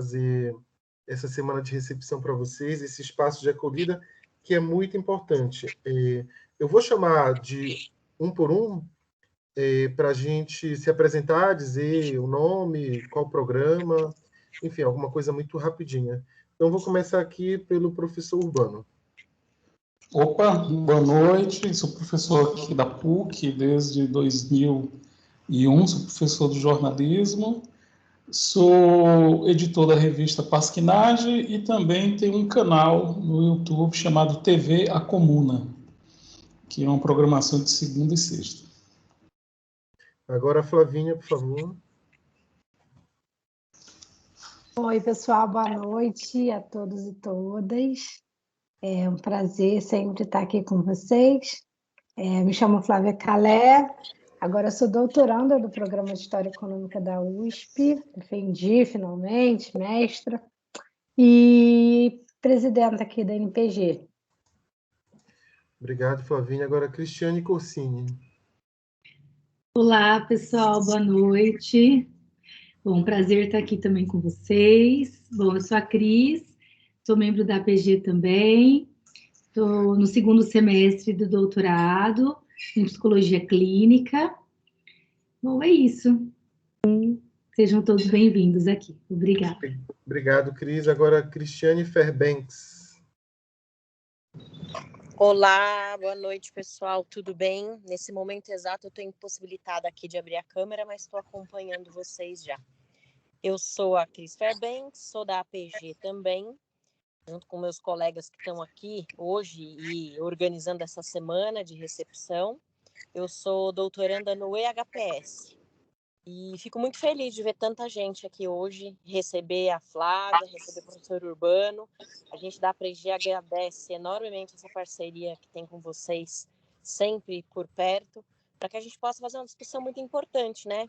fazer essa semana de recepção para vocês, esse espaço de acolhida, que é muito importante. Eu vou chamar de um por um, para a gente se apresentar, dizer o nome, qual o programa, enfim, alguma coisa muito rapidinha. Então, vou começar aqui pelo professor Urbano. Opa, boa noite, sou professor aqui da PUC desde 2001, sou professor de jornalismo, sou editor da revista Pasquinage e também tenho um canal no YouTube chamado TV A Comuna, que é uma programação de segunda e sexta. Agora a Flavinha, por favor. Oi, pessoal, boa noite a todos e todas. É um prazer sempre estar aqui com vocês. Me chamo Flávia Calé, agora sou doutoranda do Programa de História Econômica da USP, defendi finalmente, mestra, e presidenta aqui da NPG. Obrigado, Flavinha. Agora, Cristiane Corsini. Olá, pessoal, boa noite. Bom, prazer estar aqui também com vocês. Bom, eu sou a Cris, sou membro da APG também, estou no segundo semestre do doutorado em Psicologia Clínica. Bom, é isso. Sejam todos bem-vindos aqui. Obrigada. Obrigado, Cris. Agora, Cristiane Fairbanks. Olá, boa noite, pessoal. Tudo bem? Nesse momento exato, eu estou impossibilitada aqui de abrir a câmera, mas estou acompanhando vocês já. Eu sou a Cris Fairbanks, sou da APG também, junto com meus colegas que estão aqui hoje e organizando essa semana de recepção. Eu sou doutoranda no EHPS e fico muito feliz de ver tanta gente aqui hoje, receber a Flávia, receber o professor Urbano. A gente da APG agradece enormemente essa parceria que tem com vocês, sempre por perto, para que a gente possa fazer uma discussão muito importante, né?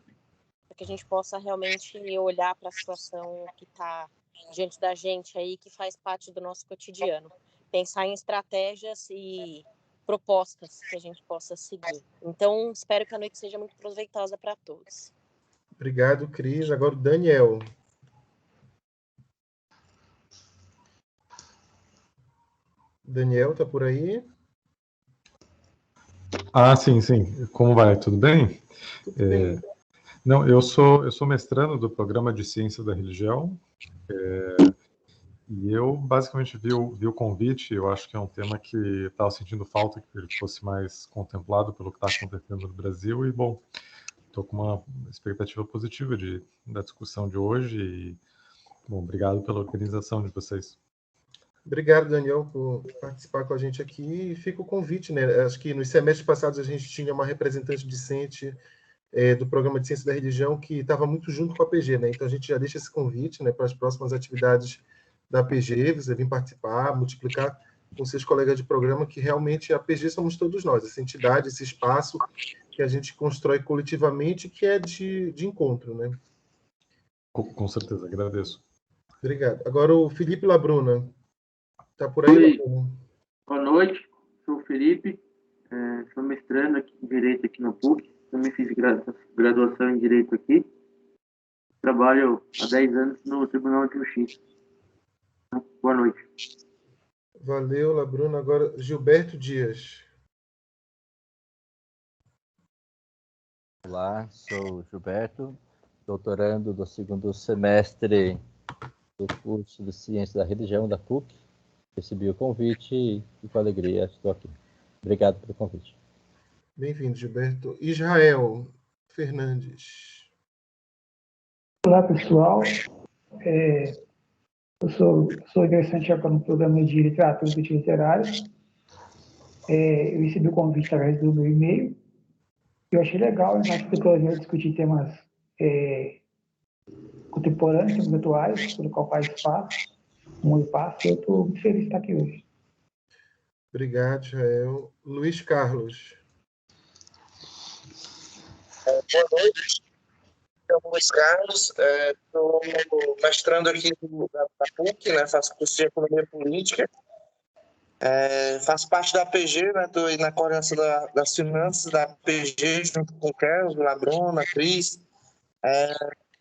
Para que a gente possa realmente olhar para a situação que está diante da gente aí, que faz parte do nosso cotidiano. Pensar em estratégias e propostas que a gente possa seguir. Então, espero que a noite seja muito proveitosa para todos. Obrigado, Cris. Agora o Daniel. Daniel, está por aí? Ah, sim. Como vai? Tudo bem? Tudo bem. Não, eu sou mestrando do Programa de Ciência da Religião, e eu basicamente vi o convite. Eu acho que é um tema que estava sentindo falta que ele fosse mais contemplado pelo que está acontecendo no Brasil, e, bom, estou com uma expectativa positiva da discussão de hoje, e, bom, obrigado pela organização de vocês. Obrigado, Daniel, por participar com a gente aqui, e fica o convite, né? Acho que nos semestres passados a gente tinha uma representante discente do Programa de Ciência da Religião, que estava muito junto com a APG, né? Então a gente já deixa esse convite, né, para as próximas atividades da APG, você vir participar, multiplicar com seus colegas de programa, que realmente a APG somos todos nós, essa entidade, esse espaço que a gente constrói coletivamente, que é de encontro, né? Com certeza, agradeço. Obrigado. Agora o Felipe Labruna. Está por aí, Labruna? Boa noite, sou o Felipe, sou mestrando aqui em Direito aqui na PUC, também fiz graduação em Direito aqui, trabalho há 10 anos no Tribunal de Justiça. Boa noite. Valeu, Labruna. Agora, Gilberto Dias. Olá, sou o Gilberto, doutorando do segundo semestre do curso de Ciência da Religião da PUC. Recebi o convite e com alegria estou aqui. Obrigado pelo convite. Bem-vindo, Gilberto. Israel Fernandes. Olá, pessoal. Eu sou ingressante agora no programa de literatura e crítica literária. Eu recebi o convite através do meu e-mail. Eu achei legal, na psicologia, discutir temas contemporâneos, temas atuais, pelo qual o país passa, o mundo passa. Eu estou muito feliz de estar aqui hoje. Obrigado, Israel. Luiz Carlos. Boa noite. Eu sou Luiz Carlos, estou mestrando aqui na PUC, né, faço curso de Economia Política, faço parte da APG, estou na coordenação das finanças da APG, junto com o Carlos, a Bruna, a Cris.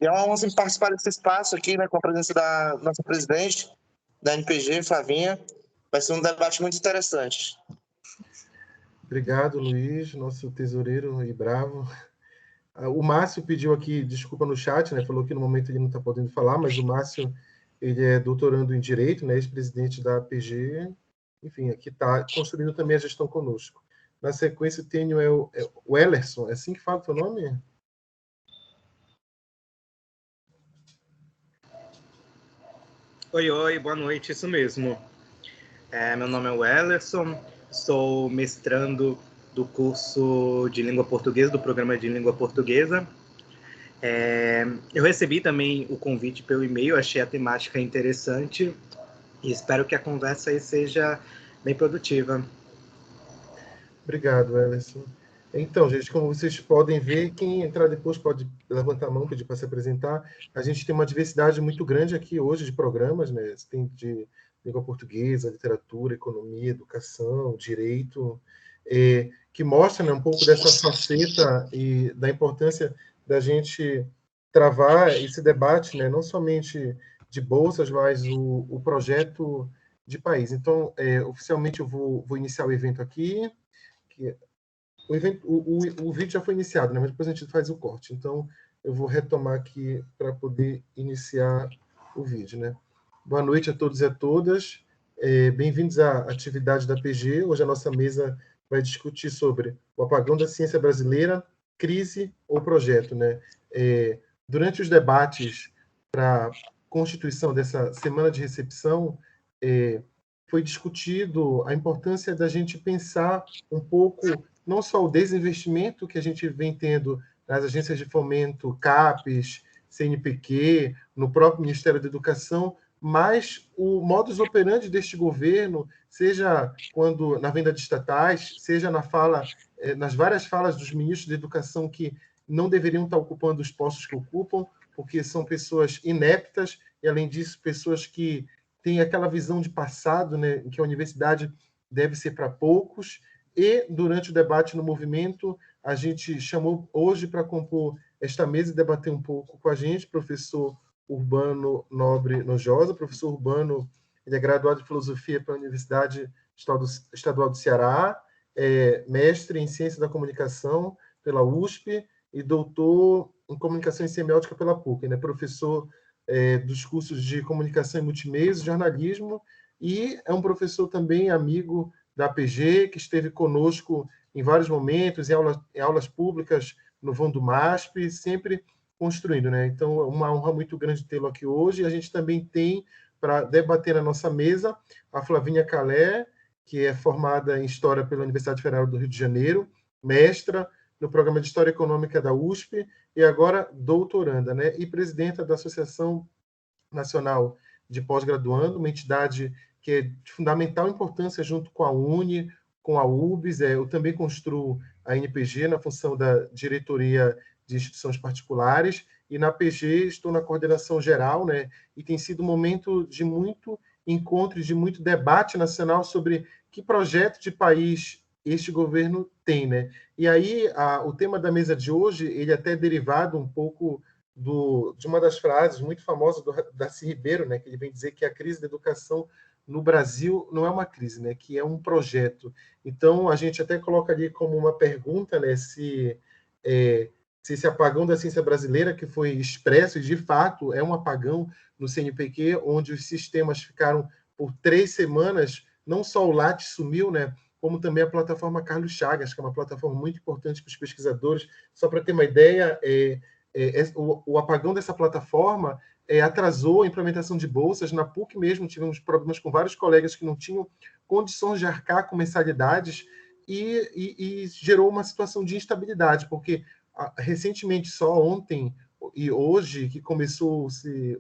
E é uma honra sempre participar desse espaço aqui, né, com a presença da nossa presidente da NPG, Flavinha. Vai ser um debate muito interessante. Obrigado, Luiz, nosso tesoureiro e bravo. O Márcio pediu aqui desculpa no chat, né? Falou que no momento ele não está podendo falar, mas o Márcio, ele é doutorando em Direito, né? Ex-presidente da APG, enfim, aqui está construindo também a gestão conosco. Na sequência, tenho o Ellerson, é assim que fala o teu nome? Oi, boa noite, isso mesmo. Meu nome é o Ellerson, sou mestrando do curso de Língua Portuguesa, do programa de Língua Portuguesa. Eu recebi também o convite pelo e-mail, achei a temática interessante e espero que a conversa aí seja bem produtiva. Obrigado, Ellerson. Então, gente, como vocês podem ver, quem entrar depois pode levantar a mão, pedir para se apresentar. A gente tem uma diversidade muito grande aqui hoje de programas, né? Tem de língua portuguesa, literatura, economia, educação, direito, que mostra, né, um pouco dessa faceta e da importância da gente travar esse debate, né, não somente de bolsas, mas o projeto de país. Então, oficialmente eu vou iniciar o evento aqui. O vídeo já foi iniciado, né? Mas depois a gente faz o corte. Então, eu vou retomar aqui para poder iniciar o vídeo, né? Boa noite a todos e a todas. Bem-vindos à atividade da PG. Hoje a nossa mesa vai discutir sobre o apagão da ciência brasileira, crise ou projeto, né? Durante os debates para a constituição dessa semana de recepção, foi discutido a importância da gente pensar um pouco não só o desinvestimento que a gente vem tendo nas agências de fomento, CAPES, CNPq, no próprio Ministério da Educação, mas o modus operandi deste governo, seja quando na venda de estatais, seja nas várias falas dos ministros da Educação que não deveriam estar ocupando os postos que ocupam, porque são pessoas ineptas e, além disso, pessoas que têm aquela visão de passado, né, em que a universidade deve ser para poucos. E, durante o debate no movimento, a gente chamou hoje para compor esta mesa e debater um pouco com a gente, professor Urbano Nobre Nojosa. Professor Urbano, ele é graduado em Filosofia pela Universidade Estadual do Ceará, mestre em Ciência da Comunicação pela USP e doutor em Comunicação e Semiótica pela PUC, né? Professor dos cursos de Comunicação e Multimeios e Jornalismo, e é um professor também amigo da APG, que esteve conosco em vários momentos, em aulas públicas no vão do MASP, sempre construindo, né? Então, é uma honra muito grande tê-lo aqui hoje. E a gente também tem, para debater na nossa mesa, a Flavinha Calé, que é formada em História pela Universidade Federal do Rio de Janeiro, mestra no programa de História Econômica da USP e agora doutoranda, né? E presidenta da Associação Nacional de Pós-Graduando, uma entidade que é de fundamental importância junto com a UNE, com a UBS. Eu também construo a NPG na função da diretoria de instituições particulares, e na PG estou na coordenação geral, né? E tem sido um momento de muito encontro, de muito debate nacional sobre que projeto de país este governo tem, né? E aí, o tema da mesa de hoje, ele é até derivado um pouco de uma das frases muito famosas do Darcy Ribeiro, né? Que ele vem dizer que a crise da educação no Brasil não é uma crise, né? Que é um projeto. Então, a gente até coloca ali como uma pergunta, né? Se esse apagão da ciência brasileira, que foi expresso, e de fato é um apagão no CNPq, onde os sistemas ficaram por 3 semanas, não só o Lattes sumiu, né? Como também a plataforma Carlos Chagas, que é uma plataforma muito importante para os pesquisadores. Só para ter uma ideia, o apagão dessa plataforma atrasou a implementação de bolsas. Na PUC mesmo tivemos problemas com vários colegas que não tinham condições de arcar com mensalidades e gerou uma situação de instabilidade, porque recentemente, só ontem e hoje, que começou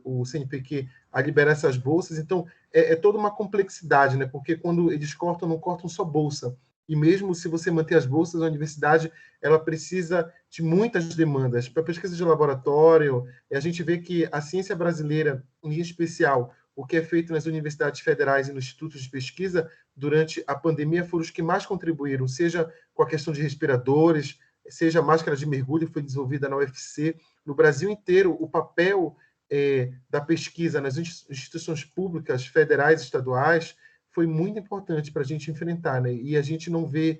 o CNPq a liberar essas bolsas. Então, é toda uma complexidade, né? Porque quando eles cortam, não cortam só bolsa. E mesmo se você manter as bolsas, a universidade ela precisa de muitas demandas. Para pesquisa de laboratório, a gente vê que a ciência brasileira, em especial, o que é feito nas universidades federais e nos institutos de pesquisa, durante a pandemia, foram os que mais contribuíram, seja com a questão de respiradores, seja a máscara de mergulho, que foi desenvolvida na UFC. No Brasil inteiro, o papel da pesquisa nas instituições públicas, federais e estaduais, foi muito importante para a gente enfrentar, né? E a gente não vê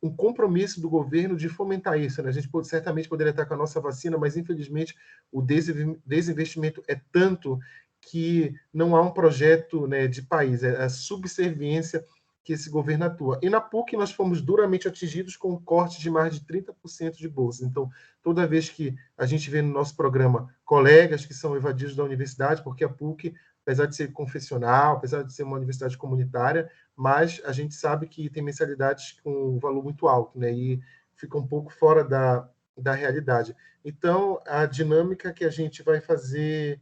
um compromisso do governo de fomentar isso, né? A gente certamente poderia estar com a nossa vacina, mas, infelizmente, o desinvestimento é tanto que não há um projeto, né, de país, é a subserviência que esse governo atua. E na PUC nós fomos duramente atingidos com um corte de mais de 30% de bolsas. Então, toda vez que a gente vê no nosso programa colegas que são evadidos da universidade, porque a PUC, apesar de ser confessional, apesar de ser uma universidade comunitária, mas a gente sabe que tem mensalidades com um valor muito alto, né? E fica um pouco fora da realidade. Então, a dinâmica que a gente vai fazer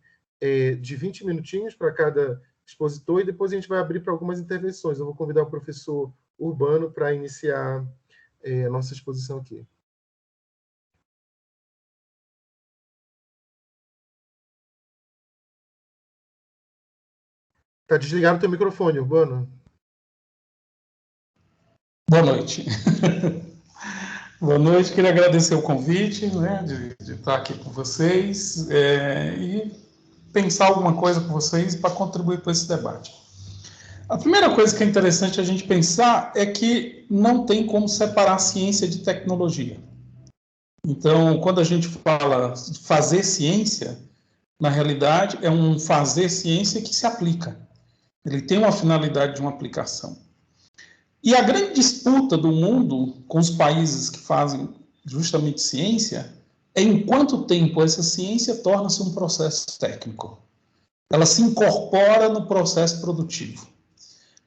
de 20 minutinhos para cada expositor, e depois a gente vai abrir para algumas intervenções. Eu vou convidar o professor Urbano para iniciar a nossa exposição aqui. Está desligado o teu microfone, Urbano. Boa noite. Boa noite, queria agradecer o convite, né, de estar aqui com vocês e pensar alguma coisa com vocês para contribuir para esse debate. A primeira coisa que é interessante a gente pensar é que não tem como separar ciência de tecnologia. Então, quando a gente fala de fazer ciência, na realidade é um fazer ciência que se aplica. Ele tem uma finalidade de uma aplicação. E a grande disputa do mundo com os países que fazem justamente ciência é em quanto tempo essa ciência torna-se um processo técnico. Ela se incorpora no processo produtivo.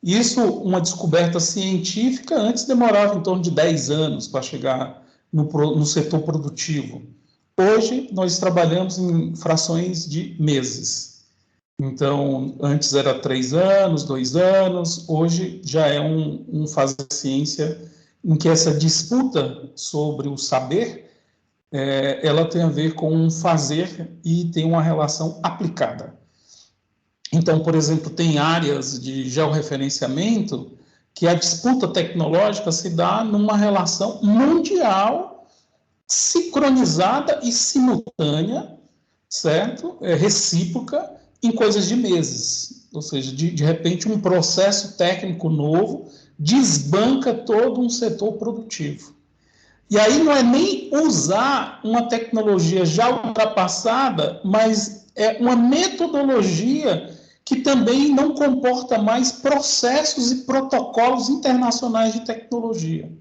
Isso, uma descoberta científica, antes demorava em torno de 10 anos para chegar no setor produtivo. Hoje, nós trabalhamos em frações de meses. Então, antes era 3 anos, 2 anos, hoje já é um fazer ciência em que essa disputa sobre o saber, ela tem a ver com um fazer e tem uma relação aplicada. Então, por exemplo, tem áreas de georreferenciamento que a disputa tecnológica se dá numa relação mundial, sincronizada e simultânea, certo? Recíproca, em coisas de meses, ou seja, de repente um processo técnico novo desbanca todo um setor produtivo. E aí não é nem usar uma tecnologia já ultrapassada, mas é uma metodologia que também não comporta mais processos e protocolos internacionais de tecnologia.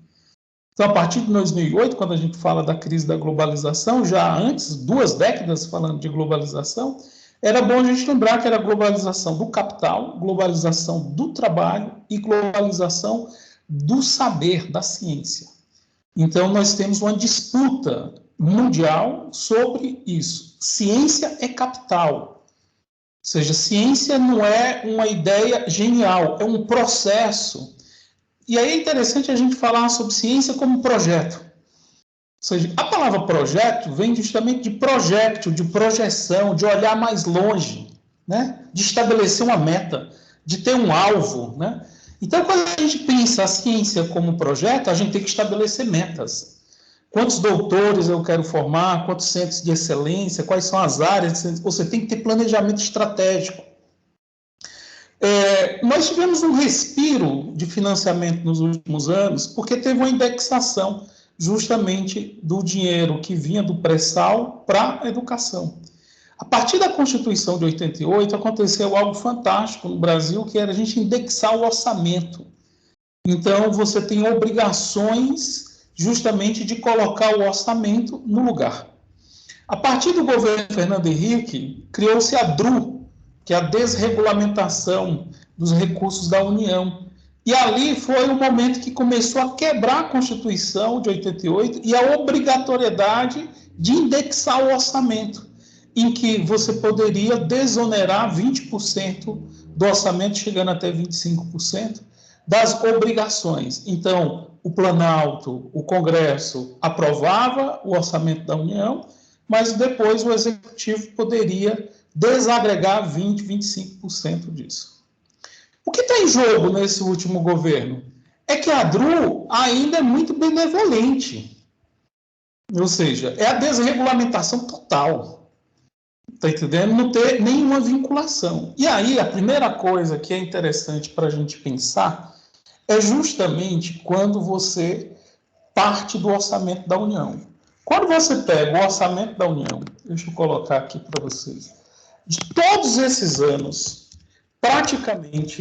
Então, a partir de 2008, quando a gente fala da crise da globalização, já antes, 2 décadas falando de globalização, era bom a gente lembrar que era a globalização do capital, globalização do trabalho e globalização do saber, da ciência. Então, nós temos uma disputa mundial sobre isso. Ciência é capital. Ou seja, ciência não é uma ideia genial, é um processo. E aí é interessante a gente falar sobre ciência como projeto. Ou seja, a palavra projeto vem justamente de projecto, de projeção, de olhar mais longe, né? De estabelecer uma meta, de ter um alvo, né? Então, quando a gente pensa a ciência como projeto, a gente tem que estabelecer metas. Quantos doutores eu quero formar, quantos centros de excelência, quais são as áreas, você tem que ter planejamento estratégico. Nós tivemos um respiro de financiamento nos últimos anos, porque teve uma indexação justamente do dinheiro que vinha do pré-sal para a educação. A partir da Constituição de 88, aconteceu algo fantástico no Brasil, que era a gente indexar o orçamento. Então, você tem obrigações justamente de colocar o orçamento no lugar. A partir do governo Fernando Henrique, criou-se a DRU, que é a desregulamentação dos recursos da União. E ali foi o momento que começou a quebrar a Constituição de 88 e a obrigatoriedade de indexar o orçamento, em que você poderia desonerar 20% do orçamento, chegando até 25%, das obrigações. Então, o Planalto, o Congresso, aprovava o orçamento da União, mas depois o Executivo poderia desagregar 20%, 25% disso. O que está em jogo nesse último governo é que a DRU ainda é muito benevolente. Ou seja, é a desregulamentação total. Está entendendo? Não ter nenhuma vinculação. E aí, a primeira coisa que é interessante para a gente pensar é justamente quando você parte do orçamento da União. Quando você pega o orçamento da União, deixa eu colocar aqui para vocês, de todos esses anos, praticamente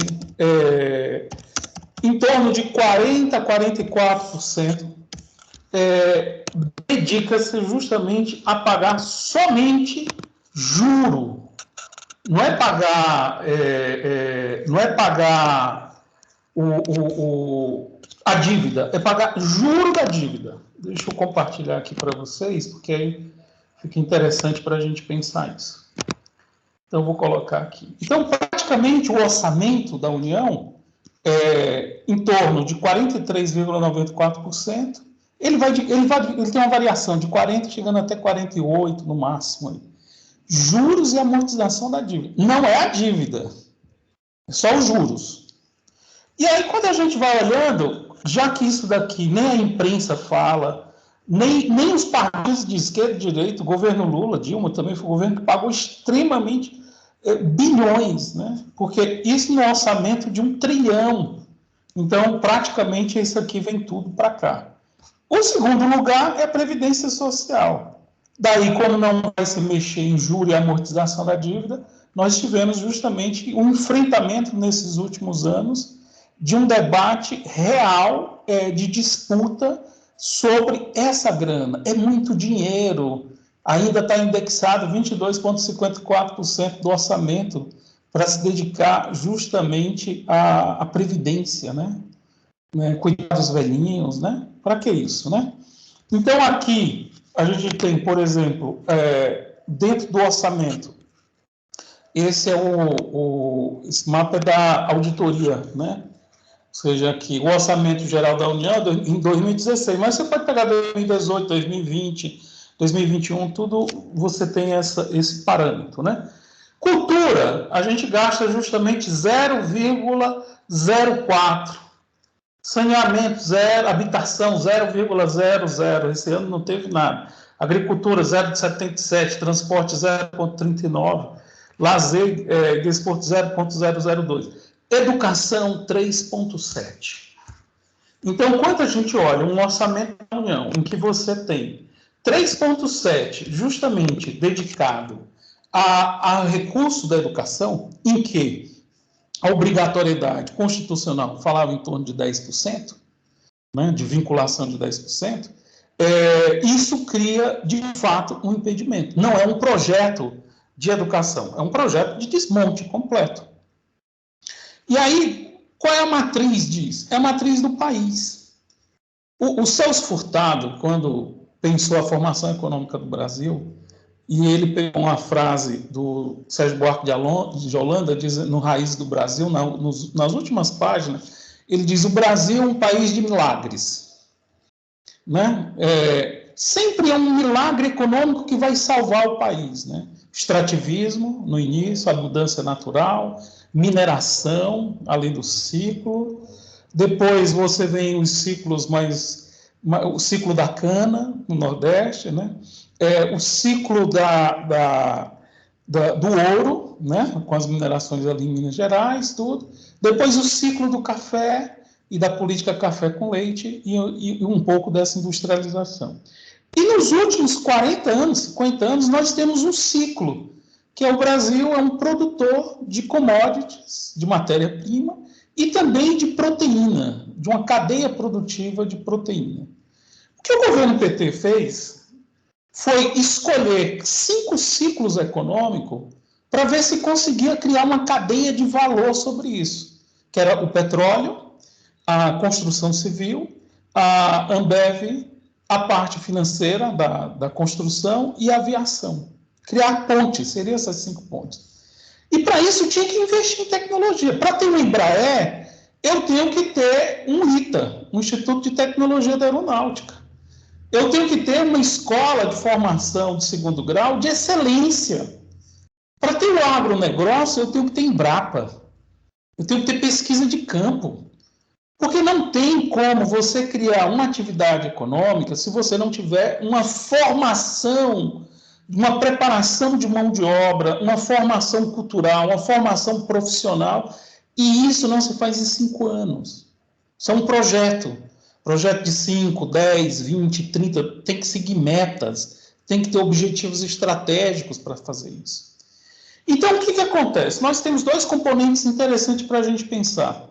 em torno de 40% a 44% dedica-se justamente a pagar somente juro. Não é pagar, a dívida, é pagar juro da dívida. Deixa eu compartilhar aqui para vocês, porque aí fica interessante para a gente pensar isso. Então, eu vou colocar aqui. Então, praticamente, o orçamento da União é em torno de 43,94%. Ele tem uma variação de 40% chegando até 48% no máximo. Aí. Juros e amortização da dívida. Não é a dívida, é só os juros. E aí, quando a gente vai olhando, já que isso daqui nem a imprensa fala, nem os partidos de esquerda e direita, o governo Lula, Dilma também foi um governo que pagou extremamente bilhões, né? Porque isso no orçamento de 1 trilhão. Então, praticamente, isso aqui vem tudo para cá. O segundo lugar é a Previdência Social. Daí, quando não vai se mexer em juros e amortização da dívida, nós tivemos justamente um enfrentamento nesses últimos anos de um debate real de disputa sobre essa grana. É muito dinheiro. Ainda está indexado 22,54% do orçamento para se dedicar justamente à Previdência, né? Cuidar dos velhinhos, né? Para que isso, né? Então, aqui, a gente tem, por exemplo, dentro do orçamento, esse mapa é da auditoria, né? Ou seja, aqui, o orçamento geral da União em 2016, mas você pode pegar 2018, 2020, 2021, tudo você tem esse parâmetro, né? Cultura, a gente gasta justamente 0,04%. Saneamento, 0%. Habitação, 0,00%. Esse ano não teve nada. Agricultura, 0,77%. Transporte, 0,39%. Lazer e desporto, 0,002%. Educação, 3,7%. Então, quando a gente olha um orçamento da União em que você tem 3,7% justamente dedicado a recurso da educação, em que a obrigatoriedade constitucional falava em torno de 10%, né, de vinculação de 10%, isso cria, de fato, um impedimento. Não é um projeto de educação, é um projeto de desmonte completo. E aí, qual é a matriz disso? É a matriz do país. O Celso Furtado, quando pensou a formação econômica do Brasil, e ele pegou uma frase do Sérgio Buarque de Holanda, diz, no Raiz do Brasil, nas últimas páginas, ele diz: o Brasil é um país de milagres. Né? Sempre é um milagre econômico que vai salvar o país. Né? Extrativismo, no início, a mudança natural, mineração, além do ciclo. Depois você vem os ciclos o ciclo da cana, no Nordeste, né? O ciclo do ouro, né? Com as minerações ali em Minas Gerais, tudo. Depois o ciclo do café e da política café com leite e um pouco dessa industrialização. E nos últimos 40 anos, 50 anos, nós temos um ciclo, que é o Brasil é um produtor de commodities, de matéria-prima, e também de proteína, de uma cadeia produtiva de proteína. O que o governo PT fez foi escolher 5 ciclos econômicos para ver se conseguia criar uma cadeia de valor sobre isso, que era o petróleo, a construção civil, a Ambev, a parte financeira da construção e a aviação. Criar pontes, seriam essas 5 pontes. E para isso tinha que investir em tecnologia. Para ter um Embraer, eu tenho que ter um ITA, um Instituto de Tecnologia da Aeronáutica. Eu tenho que ter uma escola de formação de 2º grau de excelência. Para ter o agronegócio, eu tenho que ter Embrapa. Eu tenho que ter pesquisa de campo. Porque não tem como você criar uma atividade econômica se você não tiver uma formação, uma preparação de mão de obra, uma formação cultural, uma formação profissional, e isso não se faz em 5 anos. Isso é um projeto de 5, 10, 20, 30, tem que seguir metas, tem que ter objetivos estratégicos para fazer isso. Então, o que acontece? Nós temos 2 componentes interessantes para a gente pensar.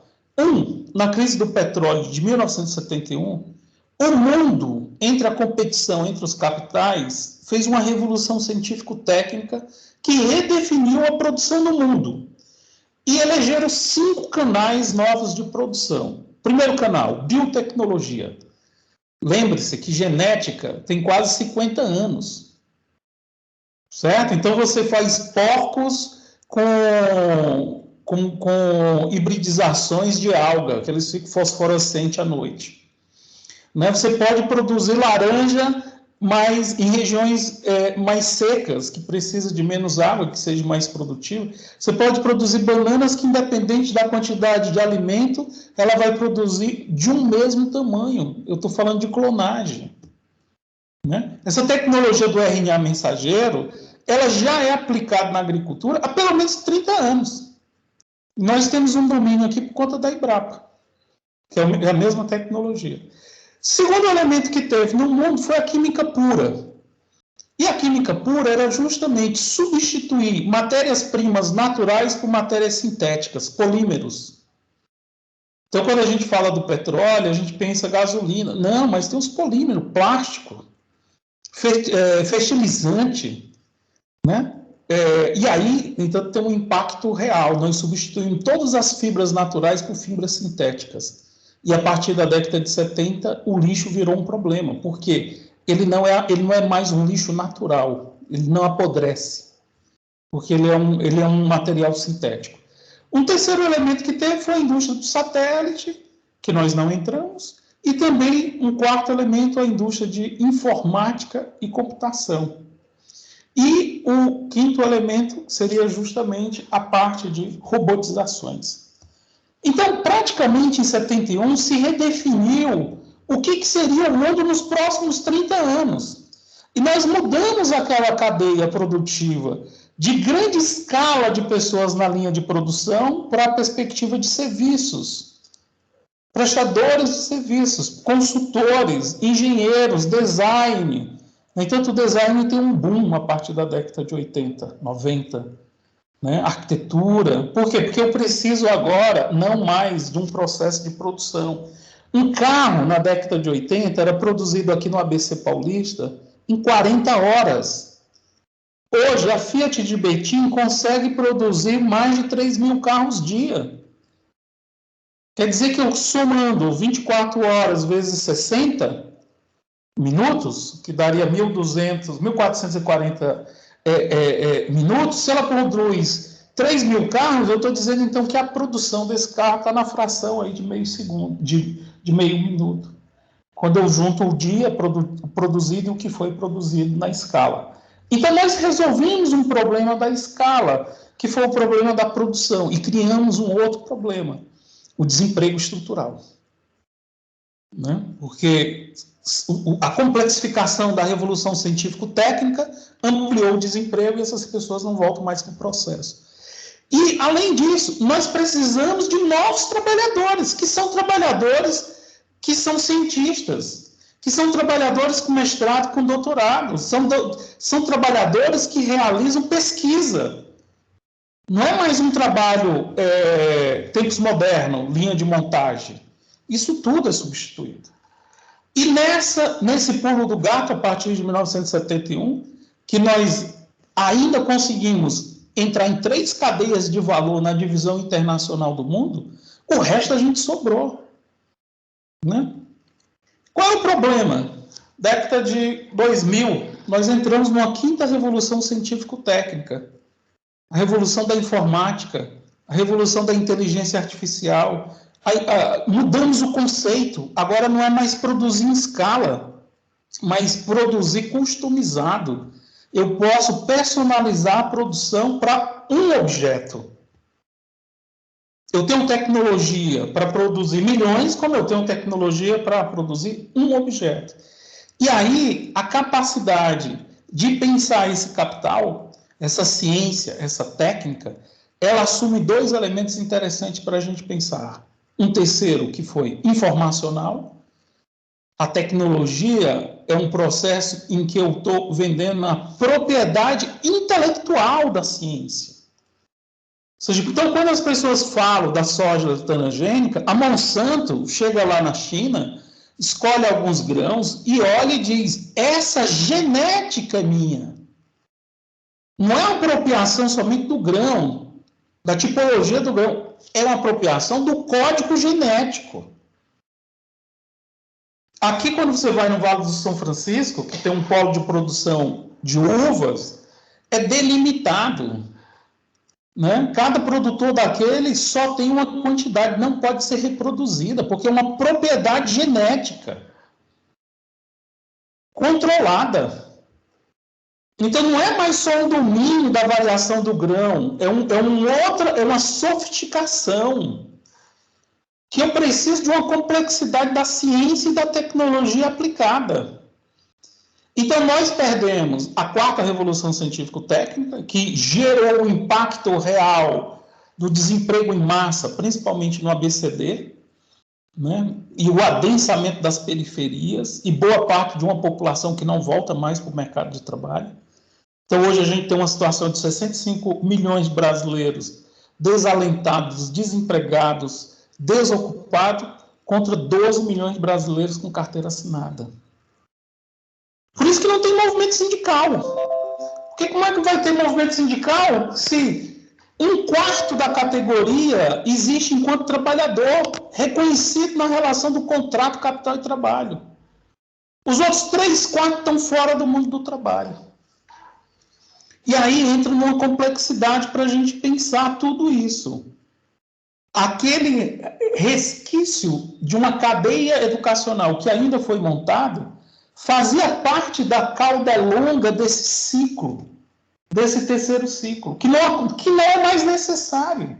Na crise do petróleo de 1971, o mundo, entre a competição entre os capitais, fez uma revolução científico-técnica que redefiniu a produção no mundo. E elegeram 5 canais novos de produção. Primeiro canal, biotecnologia. Lembre-se que genética tem quase 50 anos. Certo? Então, você faz porcos com hibridizações de alga, que eles ficam fosforescentes à noite. Né? Você pode produzir laranja, mas em regiões mais secas, que precisa de menos água, que seja mais produtivo. Você pode produzir bananas que, independente da quantidade de alimento, ela vai produzir de um mesmo tamanho. Eu estou falando de clonagem. Né? Essa tecnologia do RNA mensageiro, ela já é aplicada na agricultura há pelo menos 30 anos. Nós temos um domínio aqui por conta da Embrapa, que é a mesma tecnologia. Segundo elemento que teve no mundo foi a química pura. E a química pura era justamente substituir matérias-primas naturais por matérias sintéticas, polímeros. Então, quando a gente fala do petróleo, a gente pensa gasolina. Não, mas tem os polímeros, plástico, fertilizante, né? E aí, então, tem um impacto real. Nós substituímos todas as fibras naturais por fibras sintéticas. E a partir da década de 70, o lixo virou um problema, porque ele não é mais um lixo natural, ele não apodrece, porque ele é um material sintético. Um terceiro elemento que teve foi a indústria do satélite, que nós não entramos, e também um quarto elemento, a indústria de informática e computação. E o quinto elemento seria justamente a parte de robotizações. Então, praticamente em 71, se redefiniu o que seria o mundo nos próximos 30 anos. E nós mudamos aquela cadeia produtiva de grande escala de pessoas na linha de produção para a perspectiva de serviços. Prestadores de serviços, consultores, engenheiros, design. No entanto, o design tem um boom a partir da década de 80, 90. Né? Arquitetura. Por quê? Porque eu preciso agora não mais de um processo de produção. Um carro, na década de 80, era produzido aqui no ABC Paulista em 40 horas. Hoje, a Fiat de Betim consegue produzir mais de 3 mil carros dia. Quer dizer que eu, somando 24 horas vezes 60 minutos, que daria 1.440 minutos, se ela produz 3 mil carros, eu estou dizendo então que a produção desse carro está na fração aí de meio segundo, de meio minuto. Quando eu junto o dia produzido e o que foi produzido na escala. Então nós resolvemos um problema da escala, que foi o problema da produção, e criamos um outro problema, o desemprego estrutural. Né? Porque a complexificação da revolução científico-técnica ampliou o desemprego e essas pessoas não voltam mais para o processo. E, além disso, nós precisamos de novos trabalhadores, que são cientistas, que são trabalhadores com mestrado, com doutorado, são trabalhadores que realizam pesquisa. Não é mais um trabalho tempos modernos, linha de montagem. Isso tudo é substituído. E nesse pulo do gato, a partir de 1971, que nós ainda conseguimos entrar em 3 cadeias de valor na divisão internacional do mundo, o resto a gente sobrou. Né? Qual é o problema? Década de 2000, nós entramos numa 5ª revolução científico-técnica. A revolução da informática, a revolução da inteligência artificial. Mudamos o conceito, agora não é mais produzir em escala, mas produzir customizado. Eu posso personalizar a produção para um objeto. Eu tenho tecnologia para produzir milhões, como eu tenho tecnologia para produzir um objeto. E aí, a capacidade de pensar esse capital, essa ciência, essa técnica, ela assume dois elementos interessantes para a gente pensar. Um terceiro, que foi informacional. A tecnologia é um processo em que eu estou vendendo a propriedade intelectual da ciência. Ou seja, então, quando as pessoas falam da soja transgênica, a Monsanto chega lá na China, escolhe alguns grãos e olha e diz, essa genética é minha. Não é uma apropriação somente do grão, da tipologia do grão, é uma apropriação do código genético. Aqui, quando você vai no Vale do São Francisco, que tem um polo de produção de uvas, é delimitado. Né? Cada produtor daquele só tem uma quantidade, não pode ser reproduzida, porque é uma propriedade genética controlada. Então, não é mais só um domínio da variação do grão, é uma sofisticação, que eu preciso de uma complexidade da ciência e da tecnologia aplicada. Então, nós perdemos a quarta revolução científico-técnica, que gerou o impacto real do desemprego em massa, principalmente no ABCD, né? E o adensamento das periferias, e boa parte de uma população que não volta mais para o mercado de trabalho. Então, hoje a gente tem uma situação de 65 milhões de brasileiros desalentados, desempregados, desocupados, contra 12 milhões de brasileiros com carteira assinada. Por isso que não tem movimento sindical. Porque como é que vai ter movimento sindical se 1/4 da categoria existe enquanto trabalhador, reconhecido na relação do contrato capital e trabalho? Os outros 3/4 estão fora do mundo do trabalho. E aí entra numa complexidade para a gente pensar tudo isso. Aquele resquício de uma cadeia educacional que ainda foi montado fazia parte da cauda longa desse ciclo, desse terceiro ciclo, que não é mais necessário.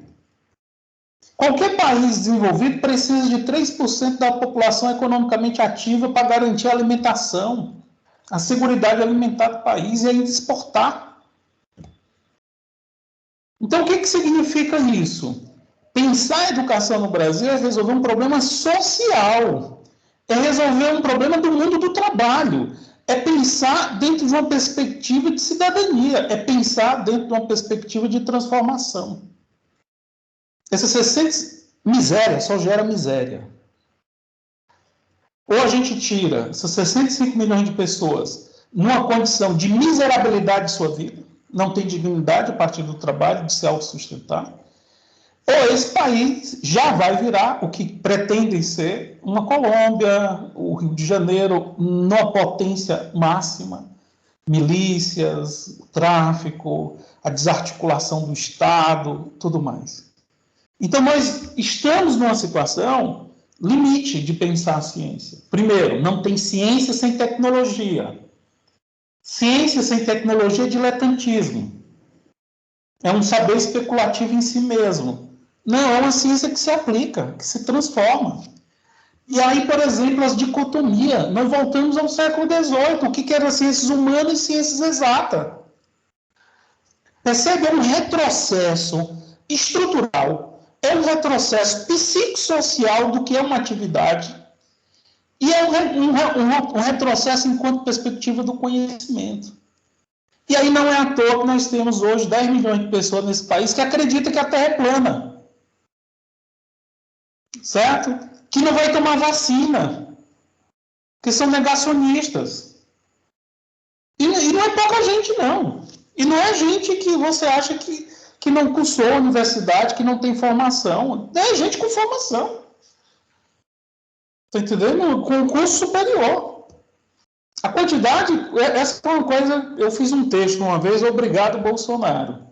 Qualquer país desenvolvido precisa de 3% da população economicamente ativa para garantir a alimentação, a seguridade alimentar do país e ainda exportar. Então, o que significa isso? Pensar a educação no Brasil é resolver um problema social, é resolver um problema do mundo do trabalho, é pensar dentro de uma perspectiva de cidadania, é pensar dentro de uma perspectiva de transformação. Essa 60 miséria só gera miséria. Ou a gente tira essas 65 milhões de pessoas numa condição de miserabilidade de sua vida, não tem dignidade a partir do trabalho, de se autossustentar, ou esse país já vai virar o que pretendem ser uma Colômbia, o Rio de Janeiro, numa potência máxima, milícias, tráfico, a desarticulação do Estado, tudo mais. Então, nós estamos numa situação limite de pensar a ciência. Primeiro, não tem ciência sem tecnologia. Ciência sem tecnologia é diletantismo. É um saber especulativo em si mesmo. Não, é uma ciência que se aplica, que se transforma. E aí, por exemplo, as dicotomias. Nós voltamos ao século XVIII. O que era ciências humanas e ciências exatas? Percebe? É um retrocesso estrutural. É um retrocesso psicossocial do que é uma atividade. E é um retrocesso enquanto perspectiva do conhecimento. E aí não é à toa que nós temos hoje 10 milhões de pessoas nesse país que acreditam que a Terra é plana. Certo? Que não vai tomar vacina. Que são negacionistas. E não é pouca gente, não. E não é gente que você acha que não cursou a universidade, que não tem formação. É gente com formação. Está entendendo? Com curso superior. A quantidade, essa foi uma coisa, eu fiz um texto uma vez, obrigado Bolsonaro.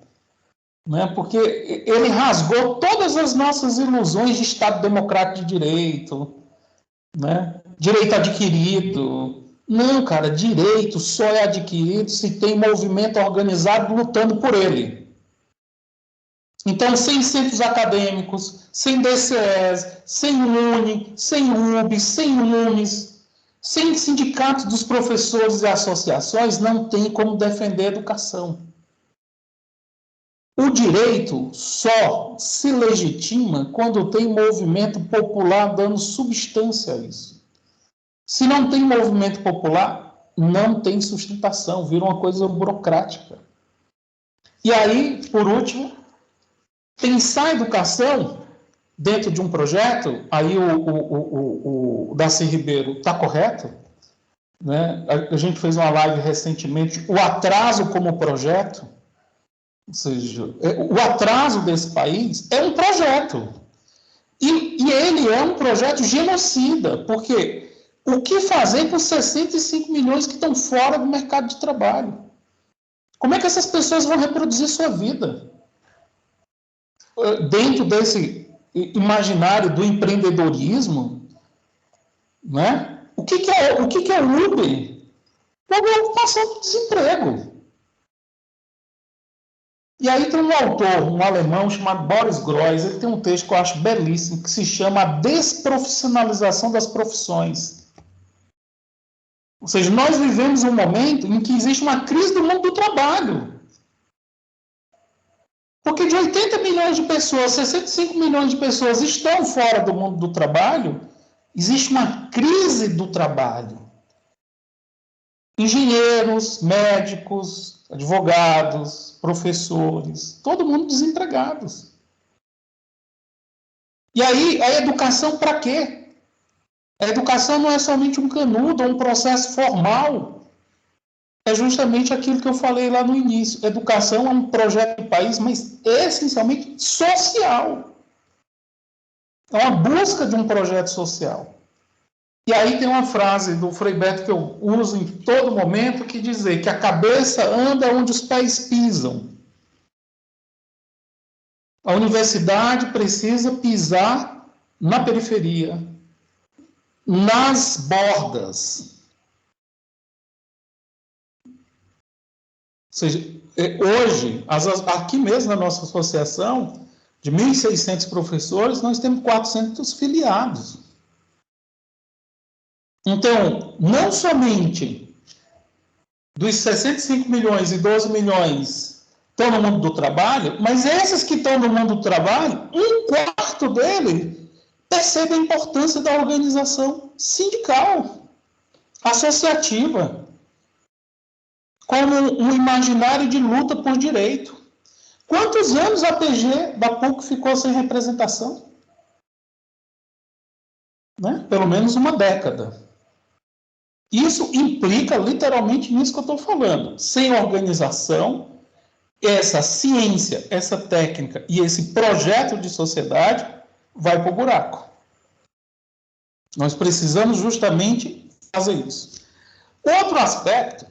Né? Porque ele rasgou todas as nossas ilusões de Estado democrático de direito, né? Direito adquirido. Não, cara, direito só é adquirido se tem movimento organizado lutando por ele. Então, sem centros acadêmicos, sem DCEs, sem UNE, sem UB, sem UNES, sem sindicatos dos professores e associações, não tem como defender a educação. O direito só se legitima quando tem movimento popular dando substância a isso. Se não tem movimento popular, não tem sustentação, vira uma coisa burocrática. E aí, por último, pensar a educação dentro de um projeto, aí o Darcy Ribeiro está correto, né? A gente fez uma live recentemente, o atraso como projeto, ou seja, o atraso desse país é um projeto. E ele é um projeto genocida, porque o que fazer com 65 milhões que estão fora do mercado de trabalho? Como é que essas pessoas vão reproduzir sua vida? Dentro desse imaginário do empreendedorismo, né? O que é o Uber? É ocupação do desemprego. E aí tem um autor, um alemão chamado Boris Groys, ele tem um texto que eu acho belíssimo, que se chama A Desprofissionalização das Profissões. Ou seja, nós vivemos um momento em que existe uma crise do mundo do trabalho. Porque de 80 milhões de pessoas, 65 milhões de pessoas estão fora do mundo do trabalho, existe uma crise do trabalho. Engenheiros, médicos, advogados, professores, todo mundo desempregados. E aí, a educação para quê? A educação não é somente um canudo, um processo formal. É justamente aquilo que eu falei lá no início. Educação é um projeto de país, mas essencialmente social. É uma busca de um projeto social. E aí tem uma frase do Frei Beto que eu uso em todo momento, que diz que a cabeça anda onde os pés pisam. A universidade precisa pisar na periferia, nas bordas. Ou seja, hoje, aqui mesmo na nossa associação, de 1.600 professores, nós temos 400 filiados. Então, não somente dos 65 milhões e 12 milhões estão no mundo do trabalho, mas esses que estão no mundo do trabalho, 1/4 dele percebe a importância da organização sindical, associativa, como um imaginário de luta por direito. Quantos anos a PG da PUC ficou sem representação? Né? Pelo menos uma década. Isso implica literalmente nisso que eu estou falando. Sem organização, essa ciência, essa técnica e esse projeto de sociedade vai para o buraco. Nós precisamos justamente fazer isso. Outro aspecto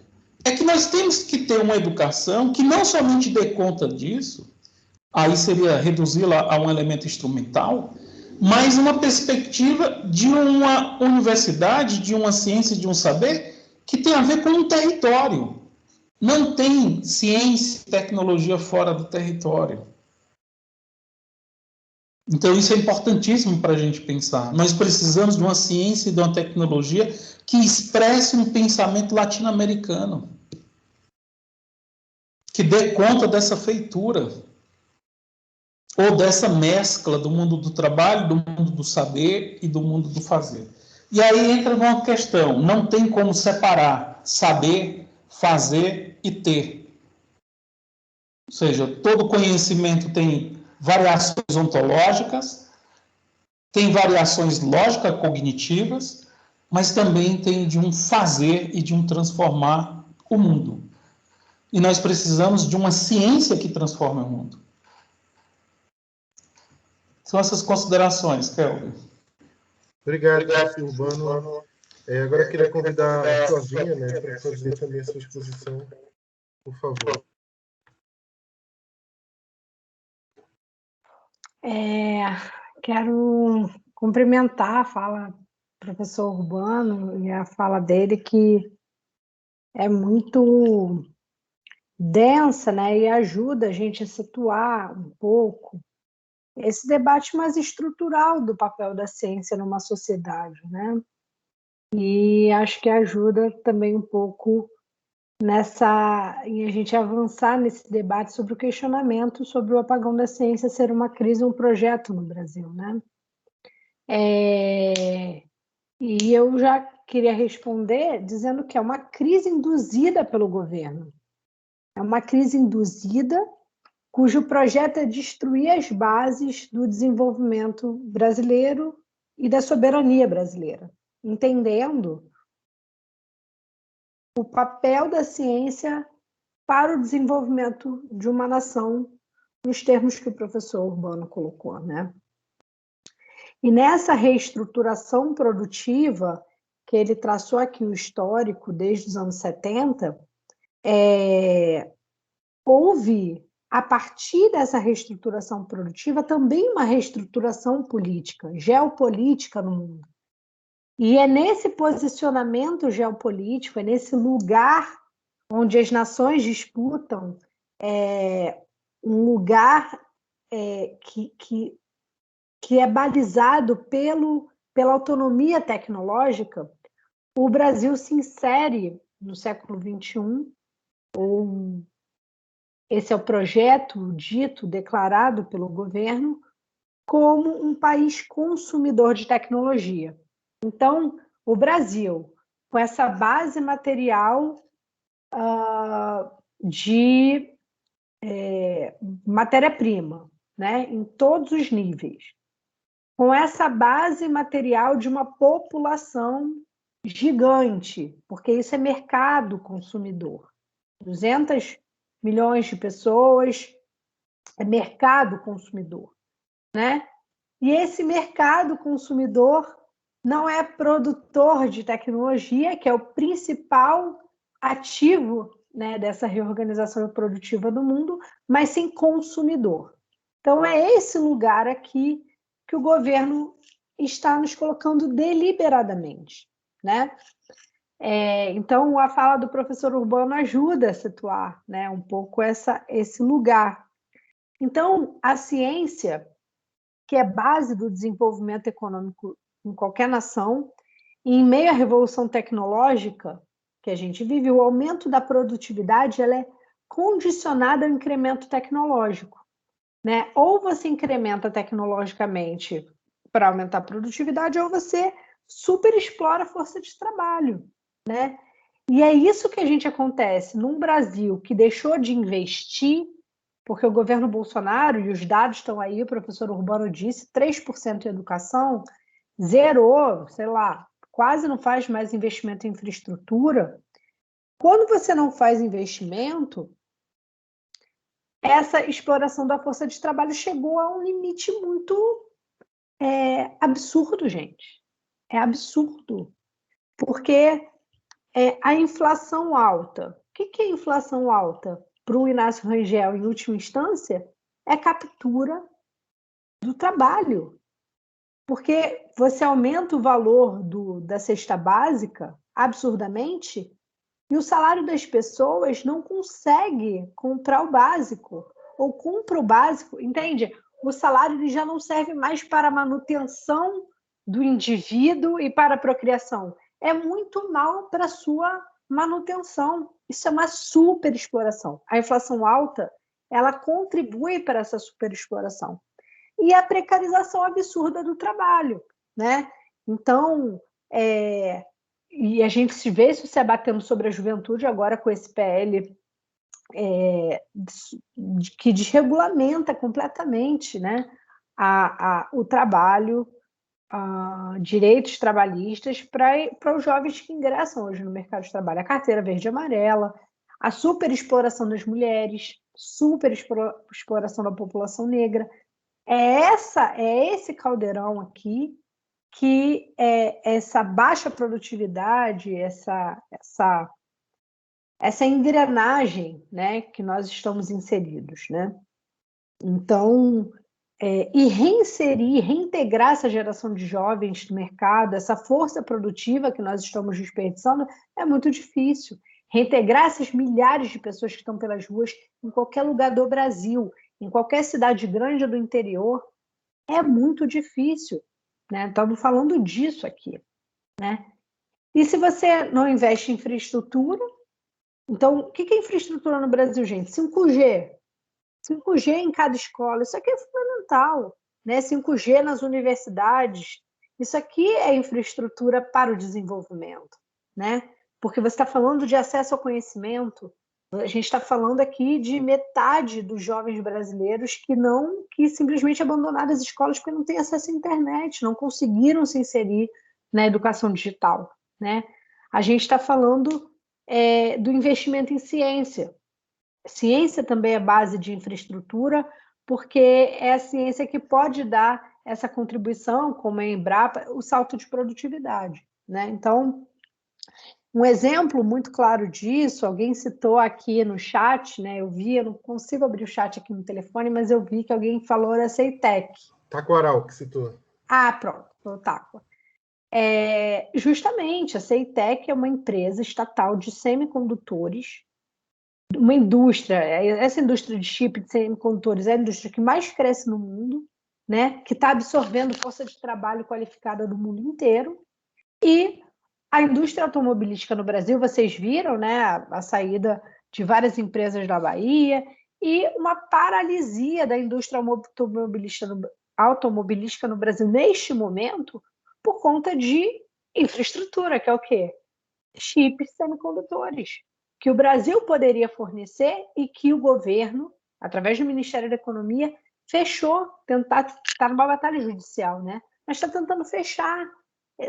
é que nós temos que ter uma educação que não somente dê conta disso, aí seria reduzi-la a um elemento instrumental, mas uma perspectiva de uma universidade, de uma ciência, de um saber que tem a ver com um território. Não tem ciência e tecnologia fora do território. Então, isso é importantíssimo para a gente pensar. Nós precisamos de uma ciência e de uma tecnologia que expresse um pensamento latino-americano, que dê conta dessa feitura, ou dessa mescla do mundo do trabalho, do mundo do saber e do mundo do fazer. E aí entra numa questão, não tem como separar saber, fazer e ter. Ou seja, todo conhecimento tem variações ontológicas, tem variações lógico-cognitivas, mas também tem de um fazer e de um transformar o mundo. E nós precisamos de uma ciência que transforme o mundo. São essas considerações, Kelvin. Obrigado, professor Urbano. Agora eu queria convidar a Flavinha, né, para fazer também a sua exposição, por favor. Quero cumprimentar a fala do professor Urbano e a fala dele, que é muito densa, né, e ajuda a gente a situar um pouco esse debate mais estrutural do papel da ciência numa sociedade, né? E acho que ajuda também um pouco em a gente avançar nesse debate sobre o questionamento sobre o apagão da ciência ser uma crise, um projeto no Brasil, né? E eu já queria responder dizendo que é uma crise induzida pelo governo. É uma crise induzida cujo projeto é destruir as bases do desenvolvimento brasileiro e da soberania brasileira, entendendo o papel da ciência para o desenvolvimento de uma nação, nos termos que o professor Urbano colocou, né? E nessa reestruturação produtiva, que ele traçou aqui o histórico desde os anos 70, houve, a partir dessa reestruturação produtiva, também uma reestruturação política, geopolítica no mundo. E é nesse posicionamento geopolítico, é nesse lugar onde as nações disputam um lugar que é balizado pela autonomia tecnológica, o Brasil se insere no século XXI, esse é o projeto dito, declarado pelo governo, como um país consumidor de tecnologia. Então, o Brasil, com essa base material de matéria-prima, né, em todos os níveis, com essa base material de uma população gigante, porque isso é mercado consumidor. 200 milhões de pessoas é mercado consumidor, né? E esse mercado consumidor não é produtor de tecnologia, que é o principal ativo, né, dessa reorganização produtiva do mundo, mas sim consumidor. Então, é esse lugar aqui que o governo está nos colocando deliberadamente, né? Então, a fala do professor Urbano ajuda a situar, né, um pouco esse lugar. Então, a ciência, que é base do desenvolvimento econômico em qualquer nação, e em meio à revolução tecnológica que a gente vive, o aumento da produtividade ela é condicionada ao incremento tecnológico, né? Ou você incrementa tecnologicamente para aumentar a produtividade, ou você superexplora a força de trabalho, né? E é isso que a gente acontece num Brasil que deixou de investir, porque o governo Bolsonaro, e os dados estão aí, o professor Urbano disse, 3% em educação, zerou, sei lá, quase não faz mais investimento em infraestrutura. Quando você não faz investimento, essa exploração da força de trabalho chegou a um limite muito absurdo, gente. É absurdo. Porque a inflação alta. O que é inflação alta? Para o Inácio Rangel, em última instância, é captura do trabalho. Porque você aumenta o valor da cesta básica absurdamente e o salário das pessoas não consegue comprar o básico, ou compra o básico, entende? O salário ele já não serve mais para a manutenção do indivíduo e para a procriação. É muito mal para a sua manutenção. Isso é uma superexploração. A inflação alta, ela contribui para essa superexploração. E a precarização absurda do trabalho, né? Então, e a gente se vê isso se abatendo sobre a juventude agora com esse PL que desregulamenta completamente, né, o trabalho, direitos trabalhistas para os jovens que ingressam hoje no mercado de trabalho. A carteira verde e amarela, a superexploração das mulheres, superexploração da população negra. É esse caldeirão aqui que essa baixa produtividade, essa engrenagem, né, que nós estamos inseridos, né? Então, reintegrar essa geração de jovens no mercado, essa força produtiva que nós estamos desperdiçando, é muito difícil. reintegrar essas milhares de pessoas que estão pelas ruas em qualquer lugar do Brasil, em qualquer cidade grande do interior, é muito difícil, né? Estamos falando disso aqui, né? E se você não investe em infraestrutura, então, o que é infraestrutura no Brasil, gente? 5G. 5G em cada escola, isso aqui é fundamental, né? 5G nas universidades, isso aqui é infraestrutura para o desenvolvimento, né? Porque você está falando de acesso ao conhecimento, a gente está falando aqui de metade dos jovens brasileiros que simplesmente abandonaram as escolas porque não têm acesso à internet, não conseguiram se inserir na educação digital, né? A gente está falando do investimento em ciência. Ciência também é base de infraestrutura, porque é a ciência que pode dar essa contribuição, como a Embrapa, o salto de produtividade, né? Então, um exemplo muito claro disso, alguém citou aqui no chat, né? Eu não consigo abrir o chat aqui no telefone, mas eu vi que alguém falou da Ceitec. Taquaral, que citou. Ah, pronto, o Taqua. Justamente, a Ceitec é uma empresa estatal de semicondutores, uma indústria, essa indústria de chip de semicondutores é a indústria que mais cresce no mundo, né? Que está absorvendo força de trabalho qualificada do mundo inteiro. E a indústria automobilística no Brasil, vocês viram, né? A saída de várias empresas da Bahia e uma paralisia da indústria automobilística no Brasil neste momento por conta de infraestrutura, que é o quê? Chips semicondutores, que o Brasil poderia fornecer e que o governo, através do Ministério da Economia, fechou, está numa batalha judicial, né? Mas está tentando fechar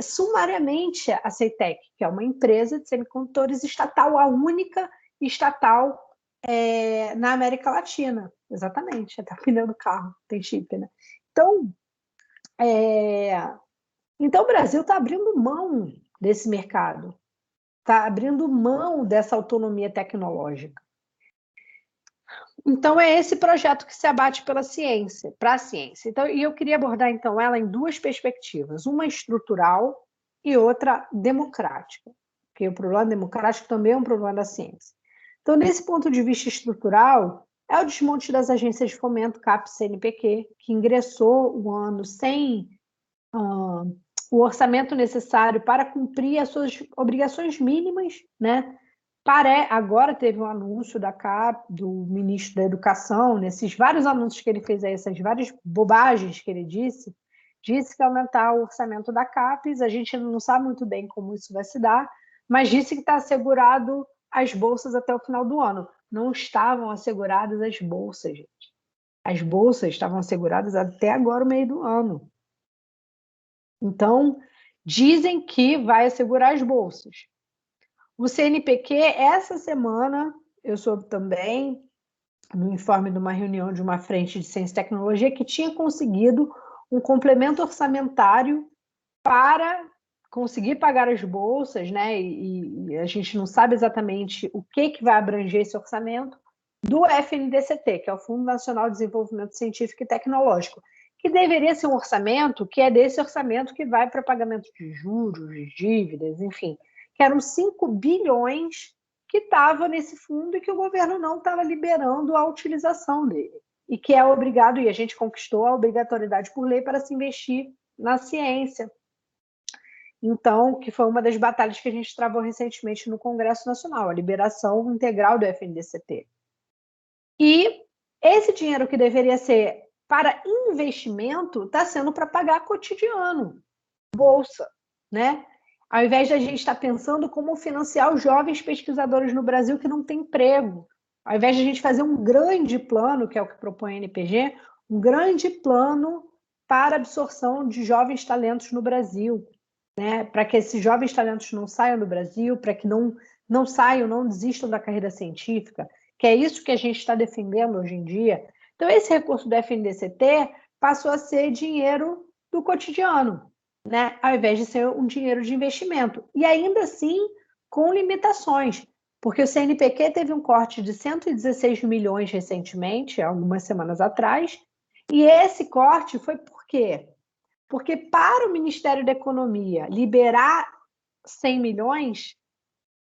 sumariamente a Ceitec, que é uma empresa de semicondutores estatal, a única estatal na América Latina. Exatamente, até o pneu do carro tem chip, né? Então o Brasil está abrindo mão desse mercado, está abrindo mão dessa autonomia tecnológica. Então, é esse projeto que se abate para a ciência. Então, e eu queria abordar, então, ela em duas perspectivas, uma estrutural e outra democrática, porque o problema democrático também é um problema da ciência. Então, nesse ponto de vista estrutural, é o desmonte das agências de fomento, CAPES, CNPq, que ingressou o ano sem o orçamento necessário para cumprir as suas obrigações mínimas, né? Agora teve um anúncio do ministro da Educação, nesses vários anúncios que ele fez aí, essas várias bobagens que ele disse que ia aumentar o orçamento da CAPES, a gente não sabe muito bem como isso vai se dar, mas disse que está assegurado as bolsas até o final do ano. Não estavam asseguradas as bolsas, gente. As bolsas estavam asseguradas até agora, o meio do ano. Então, dizem que vai assegurar as bolsas. O CNPq, essa semana, eu soube também, no informe de uma reunião de uma frente de ciência e tecnologia, que tinha conseguido um complemento orçamentário para conseguir pagar as bolsas, né? E a gente não sabe exatamente o que vai abranger esse orçamento, do FNDCT, que é o Fundo Nacional de Desenvolvimento Científico e Tecnológico, que deveria ser um orçamento que é desse orçamento que vai para pagamento de juros, de dívidas, enfim, que eram 5 bilhões que estavam nesse fundo e que o governo não estava liberando a utilização dele. E que é obrigado, e a gente conquistou a obrigatoriedade por lei para se investir na ciência. Então, que foi uma das batalhas que a gente travou recentemente no Congresso Nacional, a liberação integral do FNDCT. E esse dinheiro que deveria ser para investimento está sendo para pagar cotidiano, bolsa, né? Ao invés de a gente estar pensando como financiar os jovens pesquisadores no Brasil que não têm emprego, ao invés de a gente fazer um grande plano, que é o que propõe a NPG, um grande plano para absorção de jovens talentos no Brasil, né? Para que esses jovens talentos não saiam do Brasil, para que não saiam, não desistam da carreira científica, que é isso que a gente está defendendo hoje em dia. Então, esse recurso do FNDCT passou a ser dinheiro do cotidiano, né? Ao invés de ser um dinheiro de investimento. E ainda assim, com limitações, porque o CNPq teve um corte de 116 milhões recentemente, algumas semanas atrás, e esse corte foi por quê? Porque para o Ministério da Economia liberar 100 milhões,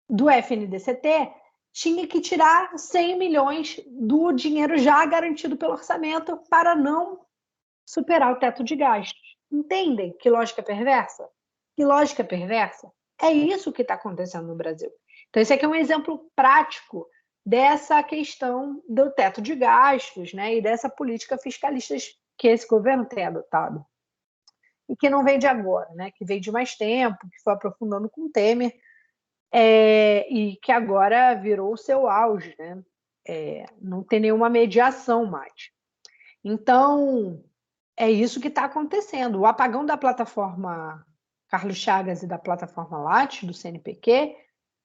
do FNDCT tinha que tirar 100 milhões do dinheiro já garantido pelo orçamento para não superar o teto de gastos. Entendem que lógica perversa? Que lógica perversa? É isso que está acontecendo no Brasil. Então, esse aqui é um exemplo prático dessa questão do teto de gastos, né, e dessa política fiscalista que esse governo tem adotado. E que não vem de agora, né, que veio de mais tempo, que foi aprofundando com o Temer, e que agora virou o seu auge, né? Não tem nenhuma mediação mais. Então, é isso que está acontecendo. O apagão da plataforma Carlos Chagas e da plataforma Lattes, do CNPq,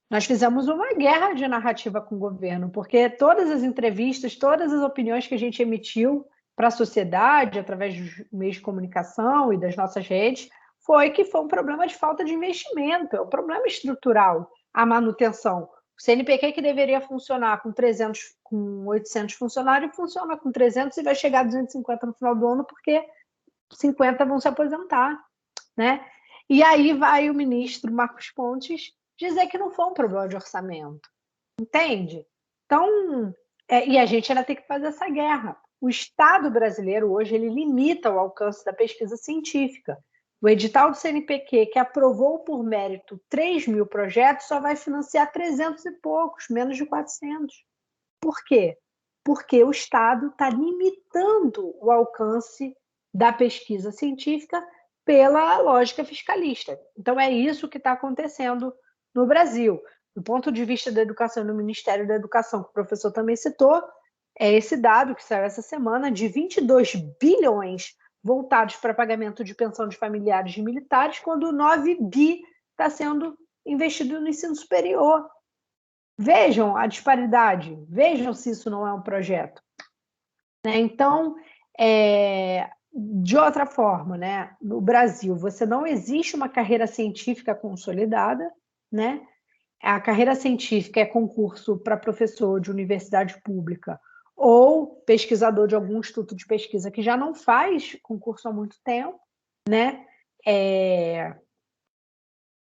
nós fizemos uma guerra de narrativa com o governo, porque todas as entrevistas, todas as opiniões que a gente emitiu para a sociedade, através dos meios de comunicação e das nossas redes, foi um problema de falta de investimento, é um problema estrutural, a manutenção. O CNPq que deveria funcionar com 800 funcionários, funciona com 300 e vai chegar a 250 no final do ano, porque 50 vão se aposentar, né? E aí vai o ministro Marcos Pontes dizer que não foi um problema de orçamento, entende? Então, e a gente ainda tem que fazer essa guerra. O Estado brasileiro hoje ele limita o alcance da pesquisa científica. O edital do CNPq, que aprovou por mérito 3 mil projetos, só vai financiar 300 e poucos, menos de 400. Por quê? Porque o Estado está limitando o alcance da pesquisa científica pela lógica fiscalista. Então, é isso que está acontecendo no Brasil. Do ponto de vista da educação, no Ministério da Educação, que o professor também citou, é esse dado que saiu essa semana de 22 bilhões voltados para pagamento de pensão de familiares de militares, quando 9 bi está sendo investido no ensino superior. Vejam a disparidade, vejam se isso não é um projeto. Então, de outra forma, né, no Brasil, você não existe uma carreira científica consolidada, né? A carreira científica é concurso para professor de universidade pública ou pesquisador de algum instituto de pesquisa que já não faz concurso há muito tempo, né?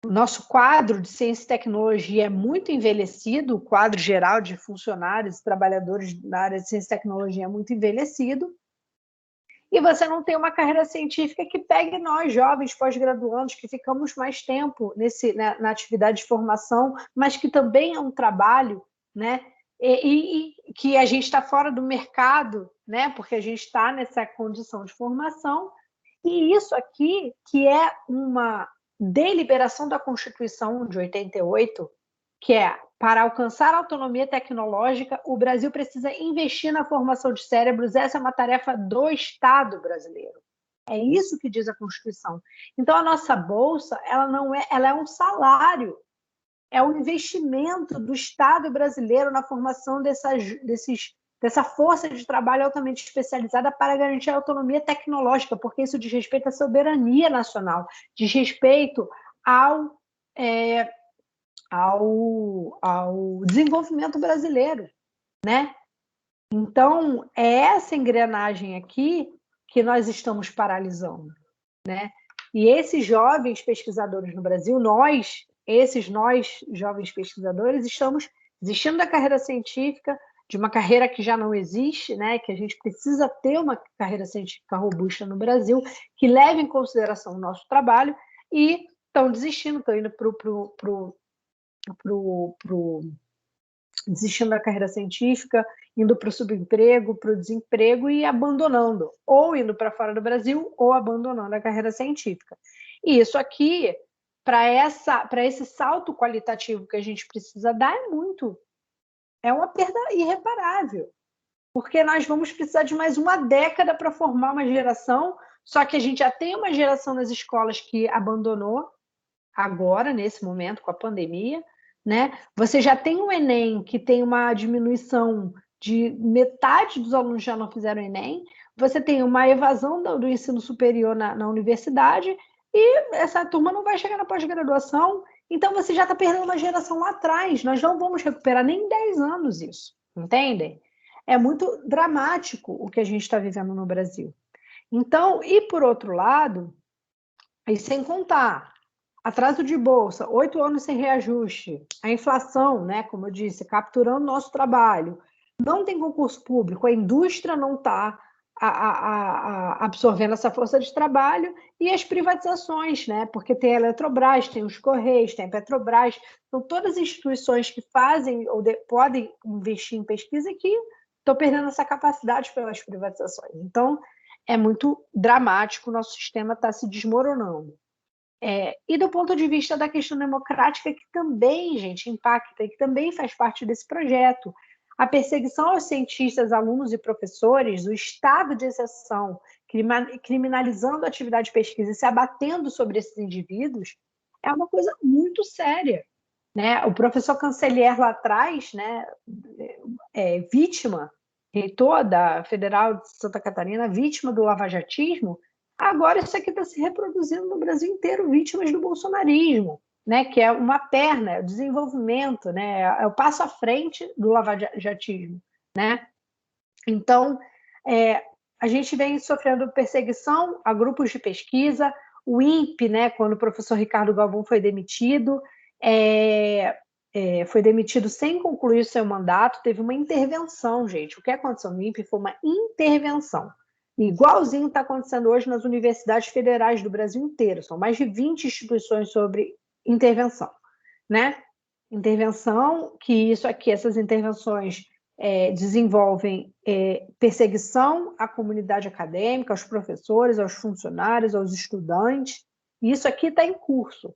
O nosso quadro de ciência e tecnologia é muito envelhecido, o quadro geral de funcionários e trabalhadores na área de ciência e tecnologia é muito envelhecido, e você não tem uma carreira científica que pegue nós, jovens pós-graduandos, que ficamos mais tempo na atividade de formação, mas que também é um trabalho, né? E que a gente está fora do mercado, né? Porque a gente está nessa condição de formação, e isso aqui, que é uma deliberação da Constituição de 88, que é para alcançar a autonomia tecnológica, o Brasil precisa investir na formação de cérebros. Essa é uma tarefa do Estado brasileiro. É isso que diz a Constituição. Então, a nossa bolsa, ela é um salário, é um investimento do Estado brasileiro na formação dessa força de trabalho altamente especializada para garantir a autonomia tecnológica, porque isso diz respeito à soberania nacional, diz respeito ao desenvolvimento brasileiro, né? Então, é essa engrenagem aqui que nós estamos paralisando, né? E esses jovens pesquisadores no Brasil, nós, jovens pesquisadores, estamos desistindo da carreira científica, de uma carreira que já não existe, né? Que a gente precisa ter uma carreira científica robusta no Brasil, que leve em consideração o nosso trabalho, e estão desistindo, estão indo desistindo da carreira científica, indo para o subemprego, para o desemprego e abandonando, ou indo para fora do Brasil, ou abandonando a carreira científica. E isso aqui, para esse salto qualitativo que a gente precisa dar, é uma perda irreparável, porque nós vamos precisar de mais uma década para formar uma geração, só que a gente já tem uma geração nas escolas que abandonou, agora, nesse momento, com a pandemia, né? Você já tem o Enem, que tem uma diminuição de metade dos alunos já não fizeram Enem, você tem uma evasão do ensino superior na universidade, e essa turma não vai chegar na pós-graduação, então você já está perdendo uma geração lá atrás, nós não vamos recuperar nem em 10 anos isso, entendem? É muito dramático o que a gente está vivendo no Brasil. Então, e por outro lado, e sem contar atraso de bolsa, 8 anos sem reajuste, a inflação, né, como eu disse, capturando nosso trabalho, não tem concurso público, a indústria não está absorvendo essa força de trabalho, e as privatizações, né, porque tem a Eletrobras, tem os Correios, tem a Petrobras, são todas as instituições que fazem ou podem investir em pesquisa e que estão perdendo essa capacidade pelas privatizações. Então, é muito dramático, o nosso sistema está se desmoronando. E do ponto de vista da questão democrática, que também, gente, impacta e que também faz parte desse projeto, a perseguição aos cientistas, alunos e professores, o estado de exceção, criminalizando a atividade de pesquisa e se abatendo sobre esses indivíduos, é uma coisa muito séria, né? O professor Cancellier lá atrás, né, vítima, reitor da Federal de Santa Catarina, vítima do lavajatismo, agora isso aqui está se reproduzindo no Brasil inteiro, vítimas do bolsonarismo, né, que é uma perna, o desenvolvimento, né, é o passo à frente do lavajatismo, né? Então, a gente vem sofrendo perseguição a grupos de pesquisa, o INPE, né, quando o professor Ricardo Galvão foi demitido sem concluir o seu mandato, teve uma intervenção, gente. O que aconteceu no INPE foi uma intervenção. Igualzinho está acontecendo hoje nas universidades federais do Brasil inteiro. São mais de 20 instituições sobre intervenção, né? Intervenção, que essas intervenções desenvolvem perseguição à comunidade acadêmica, aos professores, aos funcionários, aos estudantes. E isso aqui está em curso.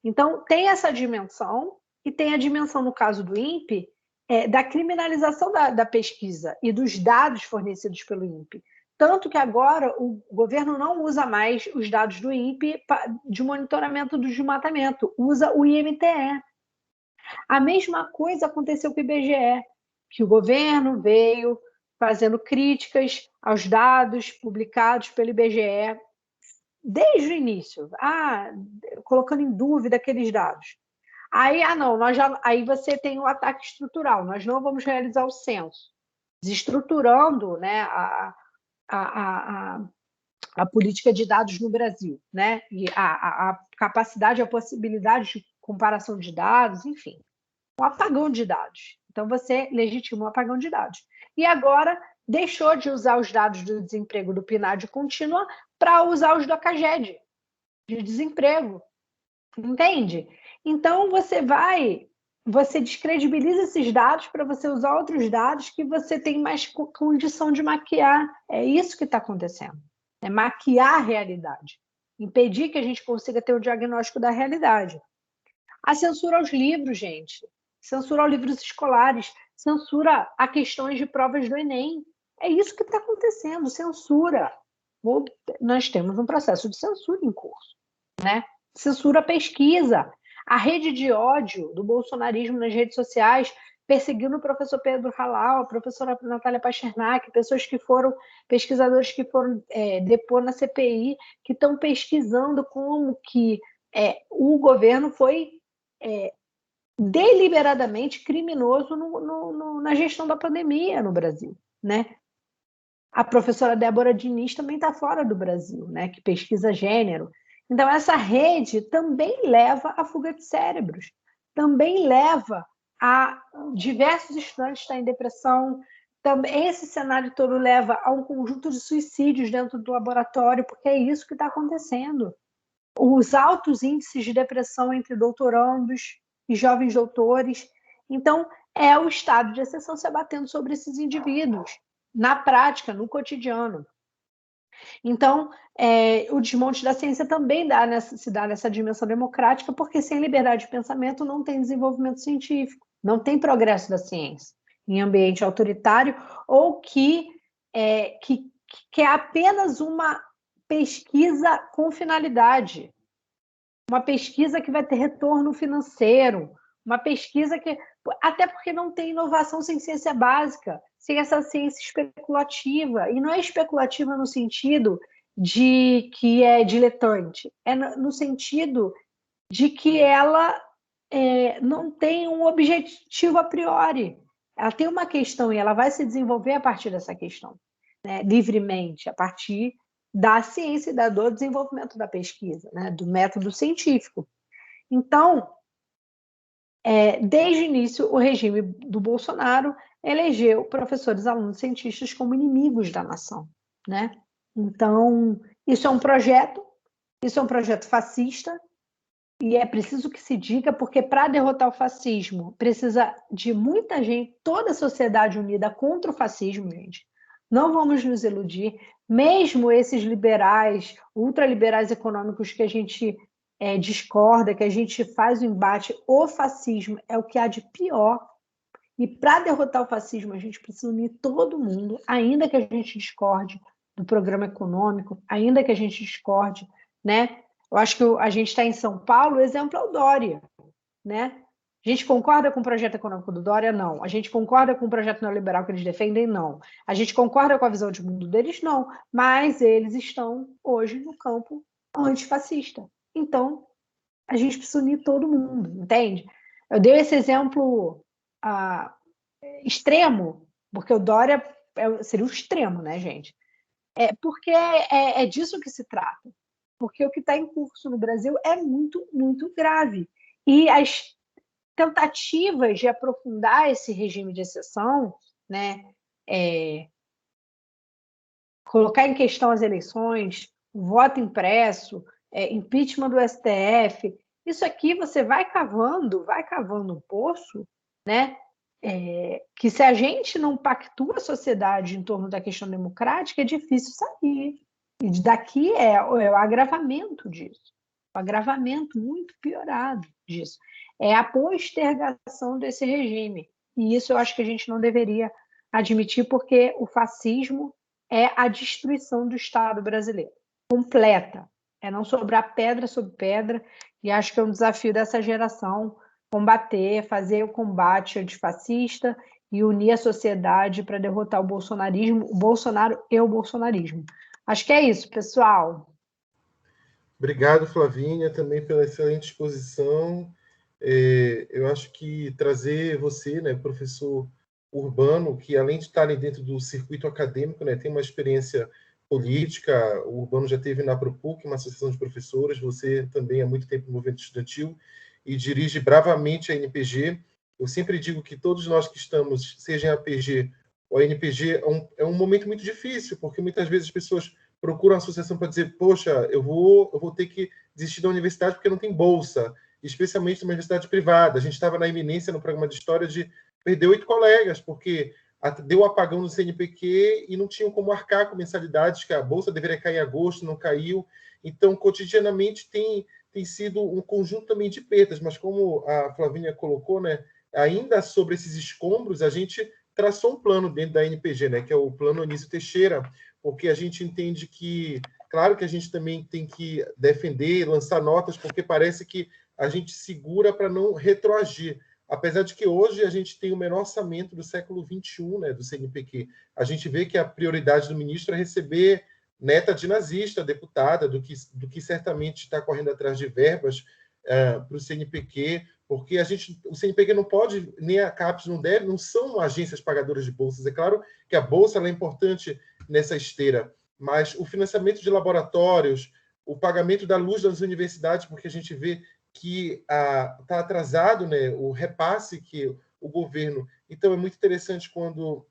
Então, tem essa dimensão, e tem a dimensão, no caso do INPE, da criminalização da pesquisa e dos dados fornecidos pelo INPE. Tanto que agora o governo não usa mais os dados do INPE de monitoramento do desmatamento, usa o IMTE. A mesma coisa aconteceu com o IBGE, que o governo veio fazendo críticas aos dados publicados pelo IBGE desde o início, colocando em dúvida aqueles dados. Aí você tem o ataque estrutural, nós não vamos realizar o censo, desestruturando, né, a política de dados no Brasil, né? E a capacidade, a possibilidade de comparação de dados, enfim, um apagão de dados. Então, você legitima um apagão de dados. E agora deixou de usar os dados do desemprego do PNAD contínua para usar os do ACAGED, de desemprego. Entende? Então, você descredibiliza esses dados para você usar outros dados que você tem mais condição de maquiar. É isso que está acontecendo. É maquiar a realidade. Impedir que a gente consiga ter o diagnóstico da realidade. A censura aos livros, gente. Censura aos livros escolares. Censura a questões de provas do Enem. É isso que está acontecendo. Censura. Nós temos um processo de censura em curso, né? Censura a pesquisa. A rede de ódio do bolsonarismo nas redes sociais, perseguindo o professor Pedro Halal, a professora Natália Pasternak, pesquisadores que foram depor na CPI, que estão pesquisando como que o governo foi deliberadamente criminoso na gestão da pandemia no Brasil, né? A professora Débora Diniz também está fora do Brasil, né? Que pesquisa gênero. Então, essa rede também leva à fuga de cérebros, também leva a diversos estudantes estarem em depressão, também esse cenário todo leva a um conjunto de suicídios dentro do laboratório, porque é isso que está acontecendo. Os altos índices de depressão entre doutorandos e jovens doutores. Então, é o estado de exceção se abatendo sobre esses indivíduos, na prática, no cotidiano. Então, o desmonte da ciência também se dá nessa dimensão democrática, porque sem liberdade de pensamento não tem desenvolvimento científico, não tem progresso da ciência em ambiente autoritário ou que é apenas uma pesquisa com finalidade, uma pesquisa que vai ter retorno financeiro, uma pesquisa que... Até porque não tem inovação sem ciência básica, sem essa ciência especulativa. E não é especulativa no sentido de que é diletante, é no sentido de que ela não tem um objetivo a priori. Ela tem uma questão e ela vai se desenvolver a partir dessa questão, né, livremente, a partir da ciência e do desenvolvimento da pesquisa, né, do método científico. Então, desde o início, o regime do Bolsonaro elegeu professores, alunos, cientistas como inimigos da nação, né? Então, isso é um projeto fascista, e é preciso que se diga, porque para derrotar o fascismo precisa de muita gente, toda a sociedade unida contra o fascismo, gente. Não vamos nos iludir, mesmo esses liberais, ultraliberais econômicos que a gente discorda, que a gente faz o embate, o fascismo é o que há de pior. E para derrotar o fascismo, a gente precisa unir todo mundo, ainda que a gente discorde do programa econômico, ainda que a gente discorde, né? Eu acho que a gente está em São Paulo, o exemplo é o Dória, né? A gente concorda com o projeto econômico do Dória? Não. A gente concorda com o projeto neoliberal que eles defendem? Não. A gente concorda com a visão de mundo deles? Não. Mas eles estão hoje no campo antifascista. Então, a gente precisa unir todo mundo, entende? Eu dei esse exemplo extremo, porque o Dória seria o extremo, né, gente? Porque é disso que se trata. Porque o que está em curso no Brasil é muito, muito grave. E as tentativas de aprofundar esse regime de exceção, né, colocar em questão as eleições, o voto impresso, impeachment do STF, isso aqui você vai cavando um poço, né, que se a gente não pactua a sociedade em torno da questão democrática, é difícil sair. E daqui é o agravamento disso, o agravamento muito piorado disso. É a postergação desse regime. E isso eu acho que a gente não deveria admitir, porque o fascismo é a destruição do Estado brasileiro, completa. É não sobrar pedra sobre pedra, e acho que é um desafio dessa geração combater, fazer o combate antifascista e unir a sociedade para derrotar o bolsonarismo, o Bolsonaro e o bolsonarismo. Acho que é isso, pessoal. Obrigado, Flavinha, também pela excelente exposição. Eu acho que trazer você, né, professor Urbano, que além de estarem dentro do circuito acadêmico, né, tem uma experiência política, o Urbano já teve na ProPuc, uma associação de professores, você também há muito tempo no movimento estudantil e dirige bravamente a NPG. Eu sempre digo que todos nós que estamos, seja em APG ou NPG, é um momento muito difícil, porque muitas vezes as pessoas procuram a associação para dizer, poxa, eu vou ter que desistir da universidade porque não tem bolsa, especialmente numa universidade privada. A gente estava na iminência no programa de história de perder 8 colegas, porque deu apagão no CNPq e não tinham como arcar com mensalidades, que a bolsa deveria cair em agosto, não caiu. Então, cotidianamente, tem sido um conjunto também de perdas, mas como a Flavinha colocou, né, ainda sobre esses escombros, a gente traçou um plano dentro da NPG, né, que é o Plano Anísio Teixeira, porque a gente entende que, claro que a gente também tem que defender, lançar notas, porque parece que a gente segura para não retroagir. Apesar de que hoje a gente tem o menor orçamento do século XXI, né, do CNPq. A gente vê que a prioridade do ministro é receber neta de nazista, deputada, do que certamente está correndo atrás de verbas para o CNPq, porque o CNPq não pode, nem a CAPES não deve, não são agências pagadoras de bolsas. É claro que a bolsa ela é importante nessa esteira, mas o financiamento de laboratórios, o pagamento da luz das universidades, porque a gente vê que está atrasado, né, o repasse que o governo... Então, é muito interessante quando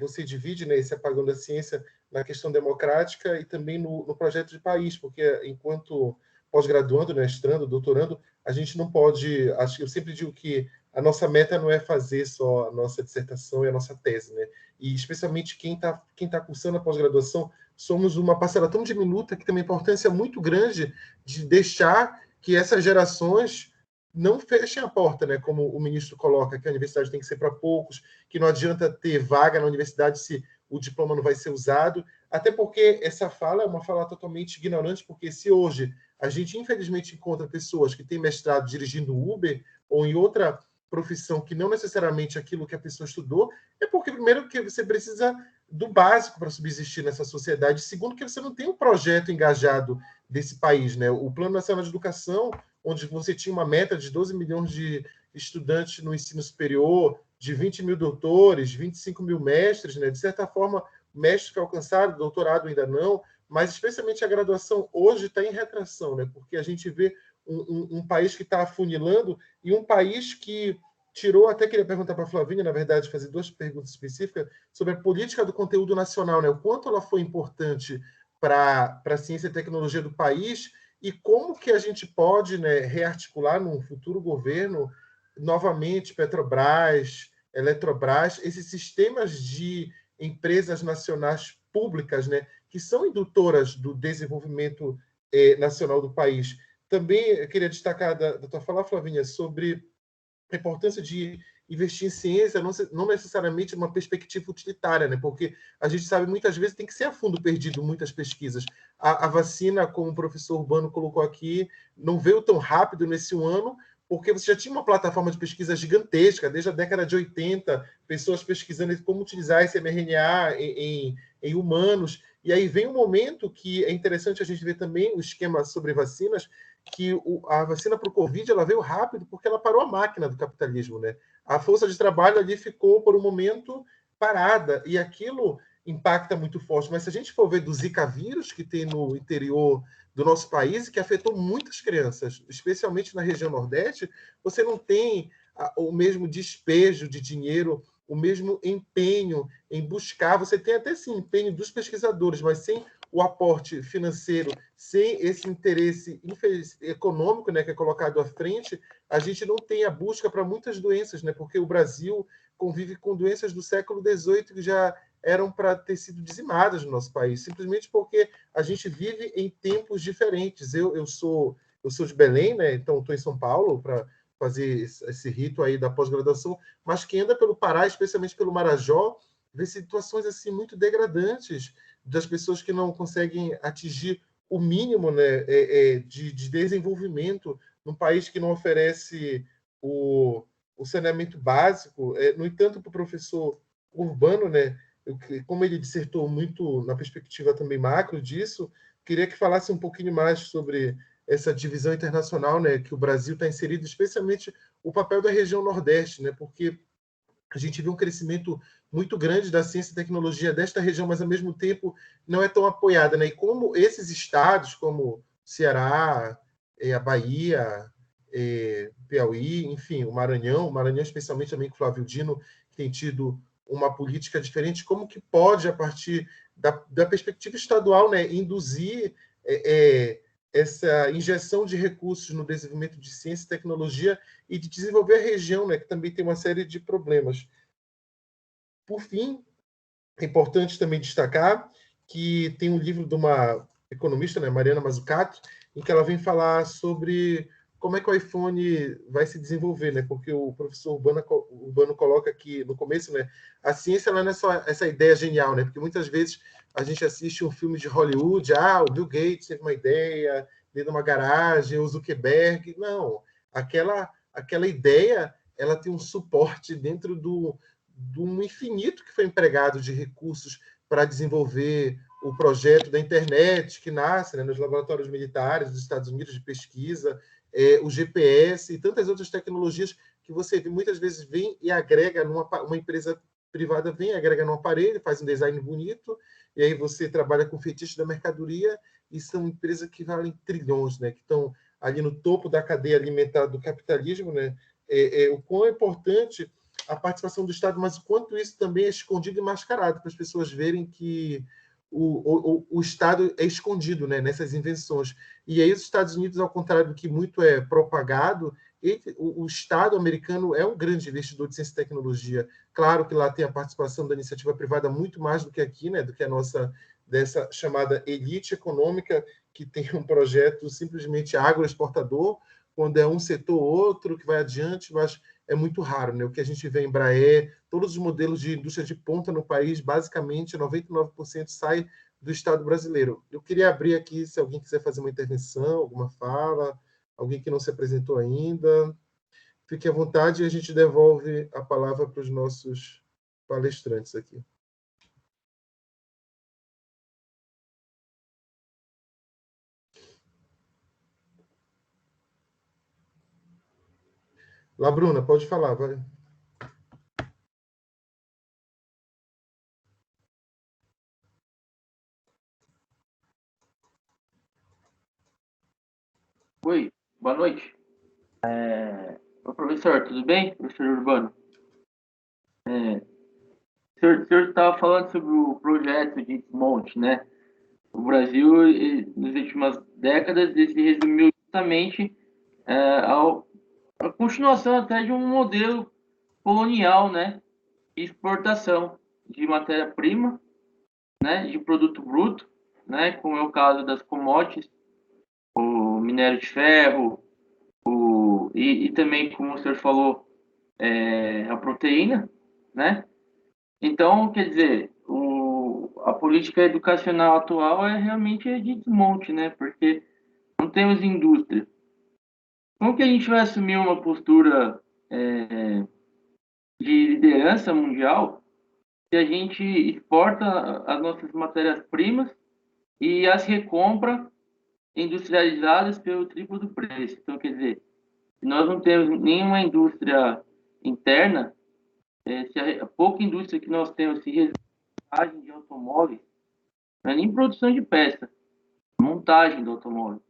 você divide, né, esse apagão da ciência na questão democrática e também no projeto de país, porque enquanto pós-graduando, mestrando, doutorando, a gente não pode... Eu sempre digo que a nossa meta não é fazer só a nossa dissertação e a nossa tese, né? E especialmente quem tá cursando a pós-graduação, somos uma parcela tão diminuta que tem uma importância muito grande de deixar que essas gerações não fechem a porta, né? Como o ministro coloca, que a universidade tem que ser para poucos, que não adianta ter vaga na universidade se o diploma não vai ser usado, até porque essa fala é uma fala totalmente ignorante, porque se hoje a gente, infelizmente, encontra pessoas que têm mestrado dirigindo Uber ou em outra profissão que não necessariamente aquilo que a pessoa estudou, é porque, primeiro, que você precisa do básico para subsistir nessa sociedade, segundo, que você não tem um projeto engajado desse país, né? O Plano Nacional de Educação, onde você tinha uma meta de 12 milhões de estudantes no ensino superior, de 20 mil doutores, 25 mil mestres, né? De certa forma, o mestre foi alcançado, doutorado ainda não, mas especialmente a graduação hoje está em retração, né? Porque a gente vê um país que está afunilando e um país que tirou, até queria perguntar para a Flavínia, na verdade, fazer 2 perguntas específicas sobre a política do conteúdo nacional, né? O quanto ela foi importante para a ciência e tecnologia do país e como que a gente pode, né, rearticular num futuro governo, novamente, Petrobras, Eletrobras, esses sistemas de empresas nacionais públicas, né, que são indutoras do desenvolvimento nacional do país. Também eu queria destacar da tua fala, Flavínia, sobre a importância de investir em ciência, não necessariamente uma perspectiva utilitária, né? Porque a gente sabe muitas vezes tem que ser a fundo perdido muitas pesquisas. A vacina, como o professor Urbano colocou aqui, não veio tão rápido nesse ano, porque você já tinha uma plataforma de pesquisa gigantesca, desde a década de 80, pessoas pesquisando como utilizar esse mRNA em humanos, e aí vem um momento que é interessante a gente ver também o esquema sobre vacinas, que a vacina para o Covid ela veio rápido porque ela parou a máquina do capitalismo, né? A força de trabalho ali ficou por um momento parada e aquilo impacta muito forte. Mas se a gente for ver do Zika vírus que tem no interior do nosso país e que afetou muitas crianças, especialmente na região Nordeste, você não tem o mesmo despejo de dinheiro, o mesmo empenho em buscar. Você tem até sim empenho dos pesquisadores, mas sem o aporte financeiro, sem esse interesse econômico, né, que é colocado à frente, a gente não tem a busca para muitas doenças, né, porque o Brasil convive com doenças do século XVIII que já eram para ter sido dizimadas no nosso país, simplesmente porque a gente vive em tempos diferentes. Eu sou de Belém, né, então estou em São Paulo para fazer esse rito aí da pós-graduação, mas quem anda pelo Pará, especialmente pelo Marajó, vê situações assim muito degradantes das pessoas que não conseguem atingir o mínimo, né, de desenvolvimento num país que não oferece o saneamento básico. No entanto, para o professor Urbano, né, como ele dissertou muito na perspectiva também macro disso, queria que falasse um pouquinho mais sobre essa divisão internacional, né, que o Brasil está inserido, especialmente o papel da região Nordeste, né, porque a gente vê um crescimento muito grande da ciência e tecnologia desta região, mas ao mesmo tempo não é tão apoiada, né? E como esses estados, como Ceará, a Bahia, Piauí, enfim, o Maranhão especialmente também com o Flávio Dino, que tem tido uma política diferente, como que pode, a partir da perspectiva estadual, né, induzir essa injeção de recursos no desenvolvimento de ciência e tecnologia e de desenvolver a região, né, que também tem uma série de problemas. Por fim, é importante também destacar que tem um livro de uma economista, né, Mariana Mazzucato, em que ela vem falar sobre como é que o iPhone vai se desenvolver, né? Porque o professor Urbano coloca aqui no começo, né? A ciência ela não é só essa ideia genial, né? Porque muitas vezes a gente assiste um filme de Hollywood, o Bill Gates teve uma ideia dentro de uma garagem, o Zuckerberg. Não, aquela ideia ela tem um suporte dentro do infinito que foi empregado de recursos para desenvolver o projeto da internet que nasce, né, nos laboratórios militares dos Estados Unidos de pesquisa, o GPS e tantas outras tecnologias que você muitas vezes vem e agrega uma empresa privada vem, agrega num aparelho, faz um design bonito, e aí você trabalha com fetiche da mercadoria, e são empresas que valem trilhões, né, que estão ali no topo da cadeia alimentar do capitalismo, né, o quão é importante a participação do Estado, mas o quanto isso também é escondido e mascarado, para as pessoas verem que o Estado é escondido, né, nessas invenções. E aí os Estados Unidos, ao contrário do que muito é propagado, o Estado americano é um grande investidor de ciência e tecnologia. Claro que lá tem a participação da iniciativa privada muito mais do que aqui, né, do que a nossa dessa chamada elite econômica, que tem um projeto simplesmente agroexportador, quando é um setor ou outro que vai adiante, mas é muito raro, né? O que a gente vê em Embraer, todos os modelos de indústria de ponta no país, basicamente 99% sai do Estado brasileiro. Eu queria abrir aqui, se alguém quiser fazer uma intervenção, alguma fala, alguém que não se apresentou ainda, fique à vontade e a gente devolve a palavra para os nossos palestrantes aqui. Lá, Bruna, pode falar, vai. Oi, Boa noite. Ô, professor, tudo bem? Professor Urbano. O senhor estava falando sobre o projeto de desmonte, né? O Brasil, nas últimas décadas, ele se resumiu justamente a continuação até de um modelo colonial, né? De exportação de matéria-prima, né? De produto bruto, né? Como é o caso das commodities, o minério de ferro, e também, como o senhor falou, a proteína, né? Então, quer dizer, a política educacional atual é realmente de desmonte, né? Porque não temos indústria. Como que a gente vai assumir uma postura de liderança mundial se a gente exporta as nossas matérias-primas e as recompra industrializadas pelo triplo do preço? Então, quer dizer, se nós não temos nenhuma indústria interna, se a pouca indústria que nós temos se resume à montagem de automóveis, não é nem produção de peça, montagem do automóvel.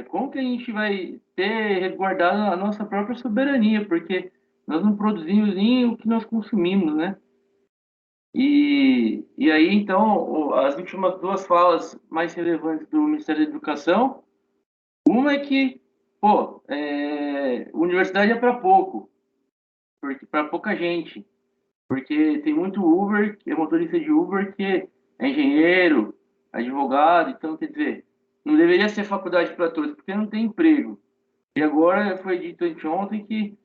Como que a gente vai ter resguardado a nossa própria soberania? Porque nós não produzimos nem o que nós consumimos, né? E aí, então, as últimas duas falas mais relevantes do Ministério da Educação, uma é que, universidade é para pouco, porque para pouca gente, porque tem muito Uber, que é motorista de Uber, que é engenheiro, advogado, então, quer dizer, não deveria ser faculdade para todos, porque não tem emprego. E agora foi dito anteontem que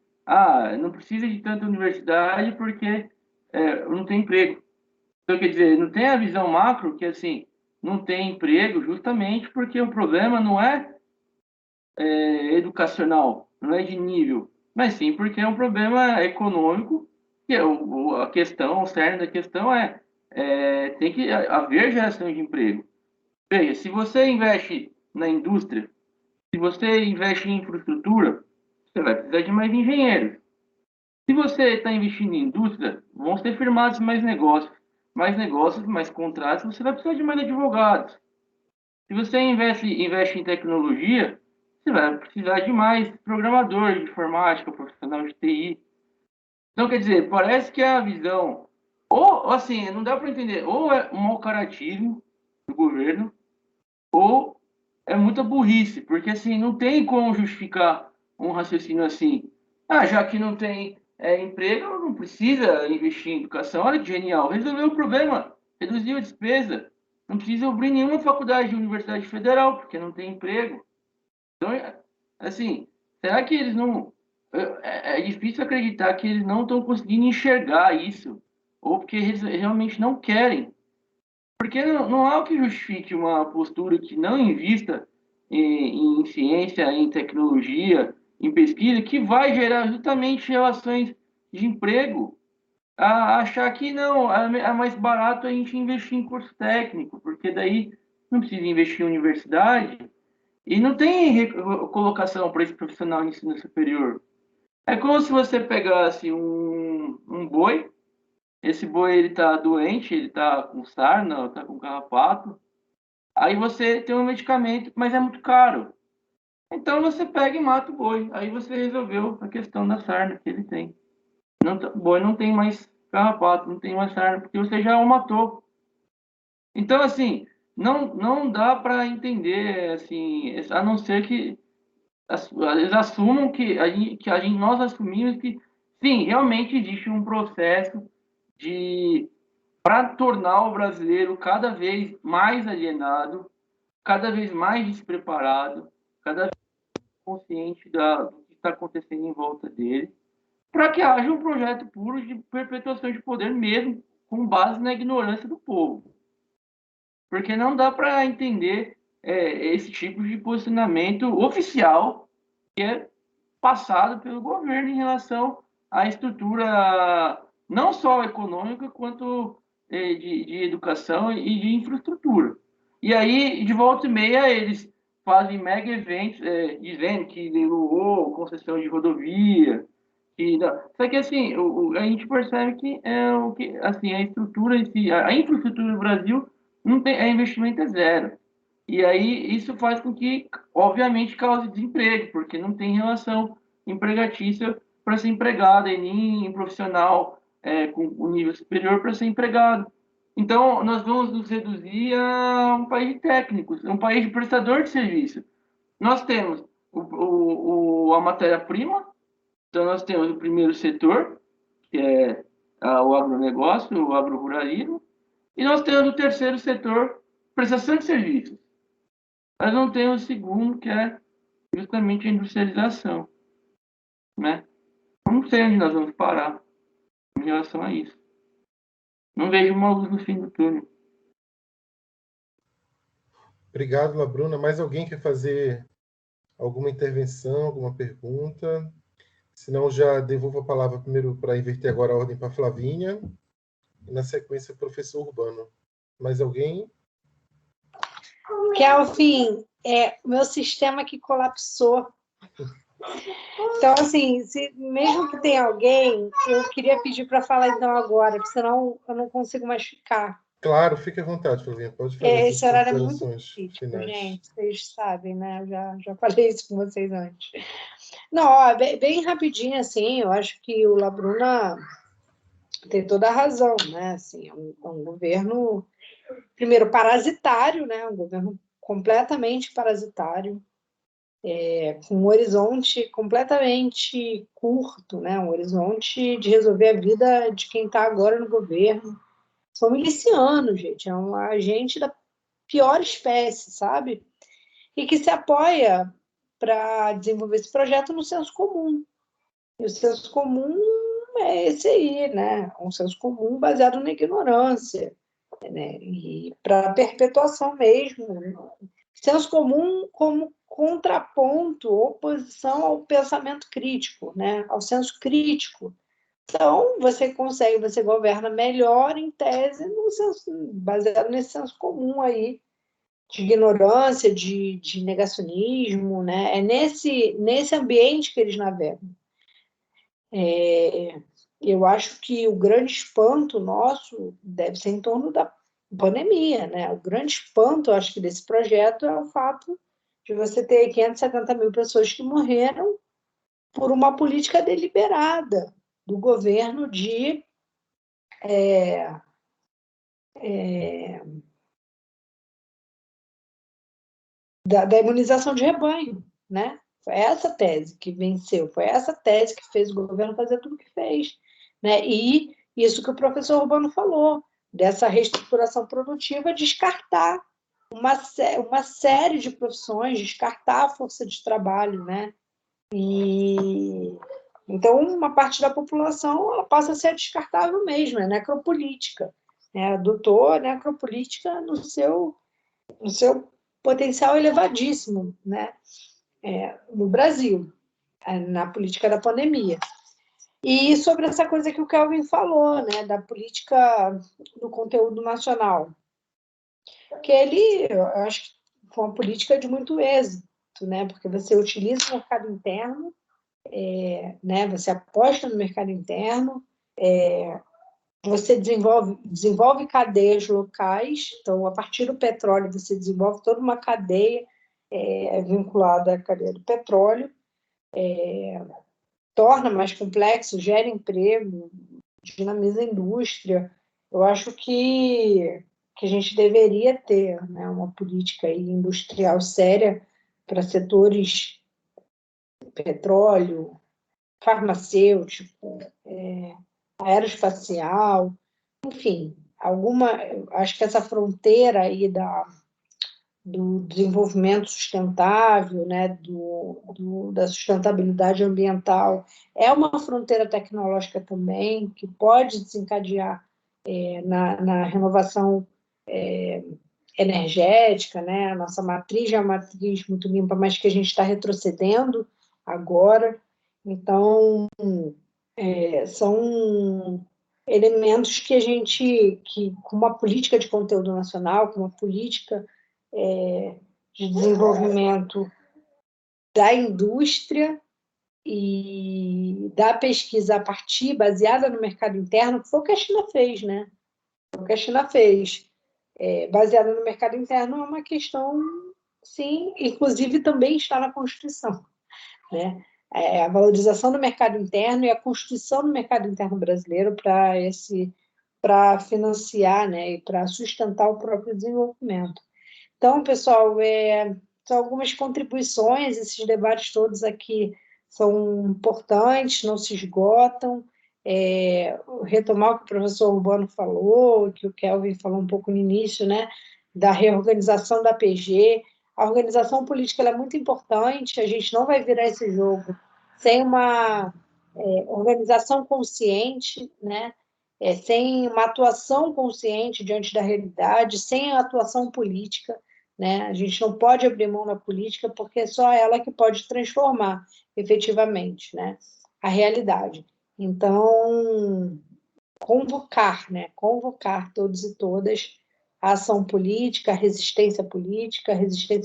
não precisa de tanta universidade porque não tem emprego. Então, quer dizer, não tem a visão macro que, assim, não tem emprego justamente porque o problema não é educacional, não é de nível, mas sim porque é um problema econômico, que é a questão, o cerne da questão tem que haver geração de emprego. Veja, se você investe na indústria, se você investe em infraestrutura, você vai precisar de mais engenheiros. Se você está investindo em indústria, vão ser firmados mais negócios, mais contratos, você vai precisar de mais advogados. Se você investe em tecnologia, você vai precisar de mais programador de informática, profissional de TI. Então, quer dizer, parece que a visão, ou assim, não dá para entender, ou é um mau caratismo do governo, ou é muita burrice, porque assim, não tem como justificar um raciocínio assim. Já que não tem emprego, não precisa investir em educação. Olha que genial, resolveu o problema, reduziu a despesa. Não precisa abrir nenhuma faculdade de universidade federal, porque não tem emprego. Então, assim, será que eles não... É difícil acreditar que eles não estão conseguindo enxergar isso, ou porque eles realmente não querem. Porque não há o que justifique uma postura que não invista em ciência, em tecnologia, em pesquisa, que vai gerar justamente relações de emprego. Achar que não, é mais barato a gente investir em curso técnico, porque daí não precisa investir em universidade e não tem colocação para esse profissional de ensino superior. É como se você pegasse um boi. Esse boi, ele tá doente, ele tá com sarna, tá com carrapato. Aí você tem um medicamento, mas é muito caro. Então você pega e mata o boi. Aí você resolveu a questão da sarna que ele tem. O boi não tem mais carrapato, não tem mais sarna, porque você já o matou. Então, assim, não dá para entender, assim, a não ser que eles assumam nós assumimos que, sim, realmente existe um processo para tornar o brasileiro cada vez mais alienado, cada vez mais despreparado, cada vez mais consciente do que está acontecendo em volta dele, para que haja um projeto puro de perpetuação de poder mesmo, com base na ignorância do povo. Porque não dá para entender esse tipo de posicionamento oficial que é passado pelo governo em relação à estrutura não só econômica, quanto de educação e de infraestrutura. E aí, de volta e meia, eles fazem mega eventos dizendo que leiloou concessão de rodovia. Só que, assim, a gente percebe que, assim, a estrutura em si, a infraestrutura do Brasil, não tem, investimento é zero. E aí isso faz com que, obviamente, cause desemprego, porque não tem relação empregatícia para ser empregado, e nem profissional com o nível superior para ser empregado. Então, nós vamos nos reduzir a um país de técnicos, um país de prestador de serviço. Nós temos a matéria-prima, então nós temos o primeiro setor, que é o agronegócio, o agroruralismo, e nós temos o terceiro setor, prestação de serviços. Mas não temos o segundo, que é justamente a industrialização, né? Não sei onde nós vamos parar em relação a isso. Não vejo uma luz no fim do túnel. Obrigado, Labruna. Mais alguém quer fazer alguma intervenção, alguma pergunta? Senão, já devolvo a palavra primeiro para inverter agora a ordem para a Flavinha. E, na sequência, o professor Urbano. Mais alguém? Kelvin, meu sistema que colapsou. Então, assim, mesmo que tenha alguém, eu queria pedir para falar então agora, porque senão eu não consigo mais ficar. Claro, fique à vontade, Flavinha. Pode fazer Esse horário é muito considerações crítico, finais. gente. Vocês sabem, né? Eu já falei isso com vocês antes. Não, ó, bem rapidinho, assim, eu acho que o Labruna tem toda a razão, né? Assim, é um governo, primeiro, parasitário, né? Um governo completamente parasitário, com um horizonte completamente curto, né? Um horizonte de resolver a vida de quem está agora no governo. São milicianos, gente, é um agente da pior espécie, sabe? E que se apoia para desenvolver esse projeto no senso comum. E o senso comum é esse aí, né? Um senso comum baseado na ignorância, né? E para perpetuação mesmo. Senso comum como contraponto, oposição ao pensamento crítico, né? Ao senso crítico. Então, você governa melhor, em tese, no senso, baseado nesse senso comum aí, de ignorância, de negacionismo, né? É nesse ambiente que eles navegam. Eu acho que o grande espanto nosso deve ser em torno da pandemia, né? O grande espanto, eu acho que desse projeto é o fato de você ter 570 mil pessoas que morreram por uma política deliberada do governo da imunização de rebanho, né? Foi essa tese que venceu, foi essa tese que fez o governo fazer tudo o que fez, né? E isso que o professor Urbano falou, dessa reestruturação produtiva, descartar uma série de profissões, descartar a força de trabalho, né? E então uma parte da população ela passa a ser descartável mesmo, é necropolítica, né? Adotou a necropolítica no seu potencial elevadíssimo, né? No Brasil, na política da pandemia. E sobre essa coisa que o Kelvin falou, né, da política do conteúdo nacional, que eu acho que foi uma política de muito êxito, né, porque você utiliza o mercado interno, né, você aposta no mercado interno, você desenvolve cadeias locais, então, a partir do petróleo, você desenvolve toda uma cadeia vinculada à cadeia do petróleo, torna mais complexo, gera emprego, dinamiza a indústria. Eu acho que a gente deveria ter, né, uma política aí industrial séria para setores petróleo, farmacêutico, aeroespacial, enfim, acho que essa fronteira aí do desenvolvimento sustentável, né, da sustentabilidade ambiental, é uma fronteira tecnológica também, que pode desencadear na renovação energética, né? A nossa matriz já é uma matriz muito limpa, mas que a gente está retrocedendo agora. Então, são elementos que com uma política de conteúdo nacional, com uma política de desenvolvimento da indústria e da pesquisa a partir, baseada no mercado interno, que foi o que a China fez, né? Foi o que a China fez. baseada no mercado interno, é uma questão, sim, inclusive também está na Constituição, né? A valorização do mercado interno e a constituição do mercado interno brasileiro para financiar, né, e para sustentar o próprio desenvolvimento. Então, pessoal, são algumas contribuições, esses debates todos aqui são importantes, não se esgotam. Retomar o que o professor Urbano falou, que o Kelvin falou um pouco no início, né, da reorganização da PG. A organização política ela é muito importante, a gente não vai virar esse jogo sem uma organização consciente, né, sem uma atuação consciente diante da realidade, sem a atuação política, né? A gente não pode abrir mão da política, porque é só ela que pode transformar, efetivamente, né, a realidade. Então, convocar todos e todas a ação política, a resistência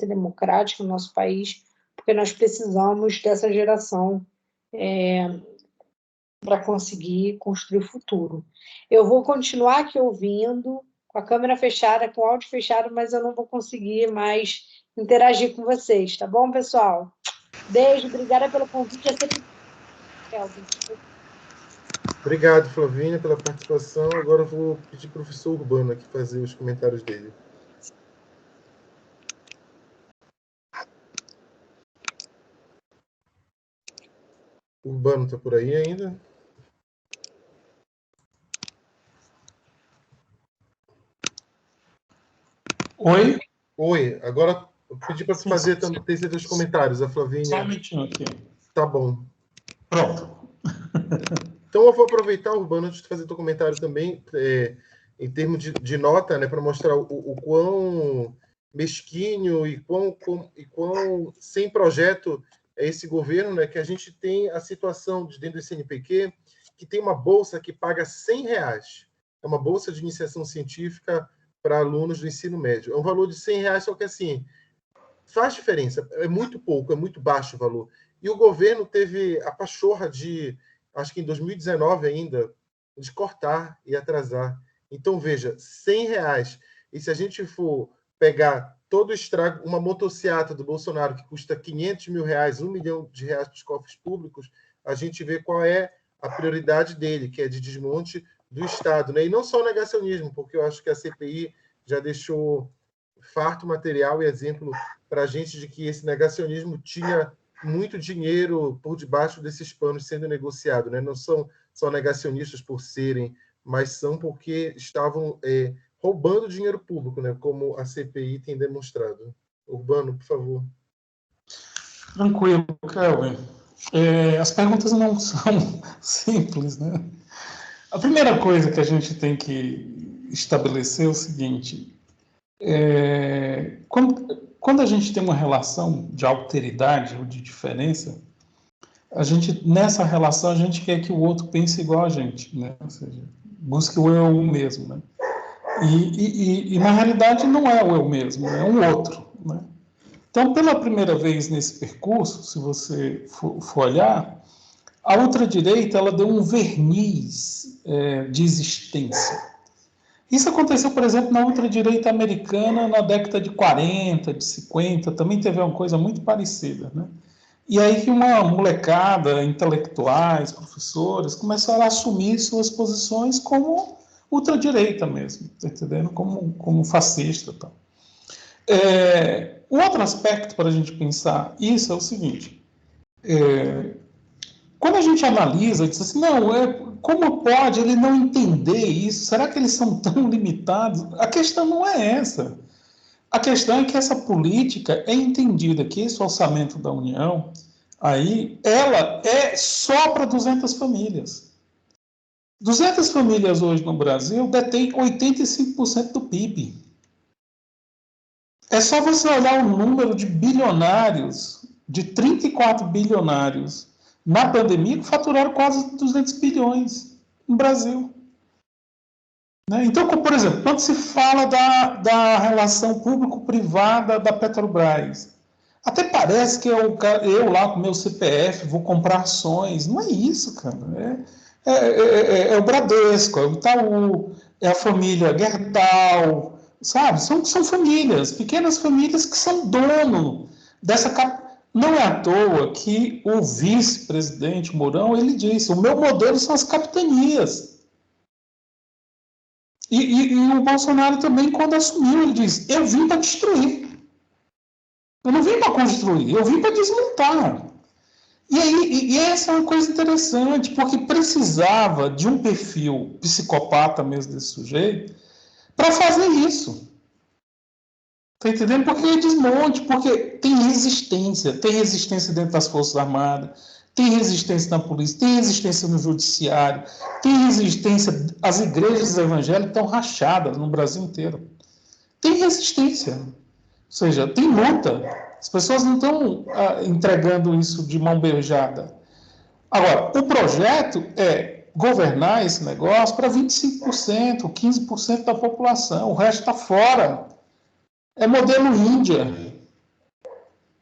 democrática no nosso país, porque nós precisamos dessa geração para conseguir construir o futuro. Eu vou continuar aqui ouvindo, com a câmera fechada, com o áudio fechado, mas eu não vou conseguir mais interagir com vocês, tá bom, pessoal? Beijo, obrigada pelo convite. Obrigado, Flavinha, pela participação. Agora eu vou pedir para o professor Urbano aqui fazer os comentários dele. Urbano está por aí ainda? Oi? Oi, agora eu pedi para você fazer também os comentários, a Flavinha. Só um minutinho aqui. Tá bom. Pronto. Então eu vou aproveitar, Urbano, antes de fazer teu comentário também, em termos de nota, né, para mostrar o quão mesquinho e quão sem projeto é esse governo, né, que a gente tem a situação de dentro do CNPq, que tem uma bolsa que paga R$100. É uma bolsa de iniciação científica para alunos do ensino médio. É um valor de R$100, só que assim, faz diferença. É muito pouco, é muito baixo o valor. E o governo teve a pachorra de, acho que em 2019 ainda, de cortar e atrasar. Então, veja, R$100. E se a gente for pegar todo o estrago, uma motociata do Bolsonaro que custa R$500 mil, R$1 milhão dos cofres públicos, a gente vê qual é a prioridade dele, que é de desmonte do Estado, né? E não só o negacionismo, porque eu acho que a CPI já deixou farto material e exemplo para a gente de que esse negacionismo tinha muito dinheiro por debaixo desses panos sendo negociado, né? Não são só negacionistas por serem, mas são porque estavam roubando dinheiro público, né? Como a CPI tem demonstrado. Urbano, por favor. Tranquilo, Kelvin. As perguntas não são simples, né? A primeira coisa que a gente tem que estabelecer é o seguinte: quando a gente tem uma relação de alteridade ou de diferença, nessa relação a gente quer que o outro pense igual a gente, né? Ou seja, busque o eu mesmo, né? E na realidade não é o eu mesmo, é um outro, né? Então, pela primeira vez nesse percurso, se você for olhar, a ultradireita ela deu um verniz de existência. Isso aconteceu, por exemplo, na ultradireita americana na década de 40, de 50, também teve uma coisa muito parecida, né? E aí que uma molecada, intelectuais, professores, começaram a assumir suas posições como ultradireita mesmo, tá entendendo? Como fascista e tal. Um outro aspecto para a gente pensar isso é o seguinte: quando a gente analisa, diz assim, não, como pode ele não entender isso? Será que eles são tão limitados? A questão não é essa. A questão é que essa política é entendida que esse orçamento da União, aí, ela é só para 200 famílias. 200 famílias hoje no Brasil detêm 85% do PIB. É só você olhar o número de bilionários, de 34 bilionários, na pandemia, que faturaram quase 200 bilhões no Brasil. Né? Então, por exemplo, quando se fala da relação público-privada da Petrobras, até parece que eu lá com meu CPF vou comprar ações. Não é isso, cara. É o Bradesco, é o Itaú, é a família Gerdau, sabe? São famílias, pequenas famílias que são dono dessa... Não é à toa que o vice-presidente Mourão, ele disse, o meu modelo são as capitanias. E o Bolsonaro também, quando assumiu, ele disse, eu vim para destruir. Eu não vim para construir, eu vim para desmontar. E essa é uma coisa interessante, porque precisava de um perfil psicopata mesmo desse sujeito para fazer isso. Está entendendo? Porque é desmonte, porque tem resistência dentro das Forças Armadas, tem resistência na polícia, tem resistência no judiciário, tem resistência, as igrejas evangélicas estão rachadas no Brasil inteiro. Tem resistência, ou seja, tem luta. As pessoas não estão entregando isso de mão beijada. Agora, o projeto é governar esse negócio para 25%, 15% da população, o resto está fora. É modelo Índia.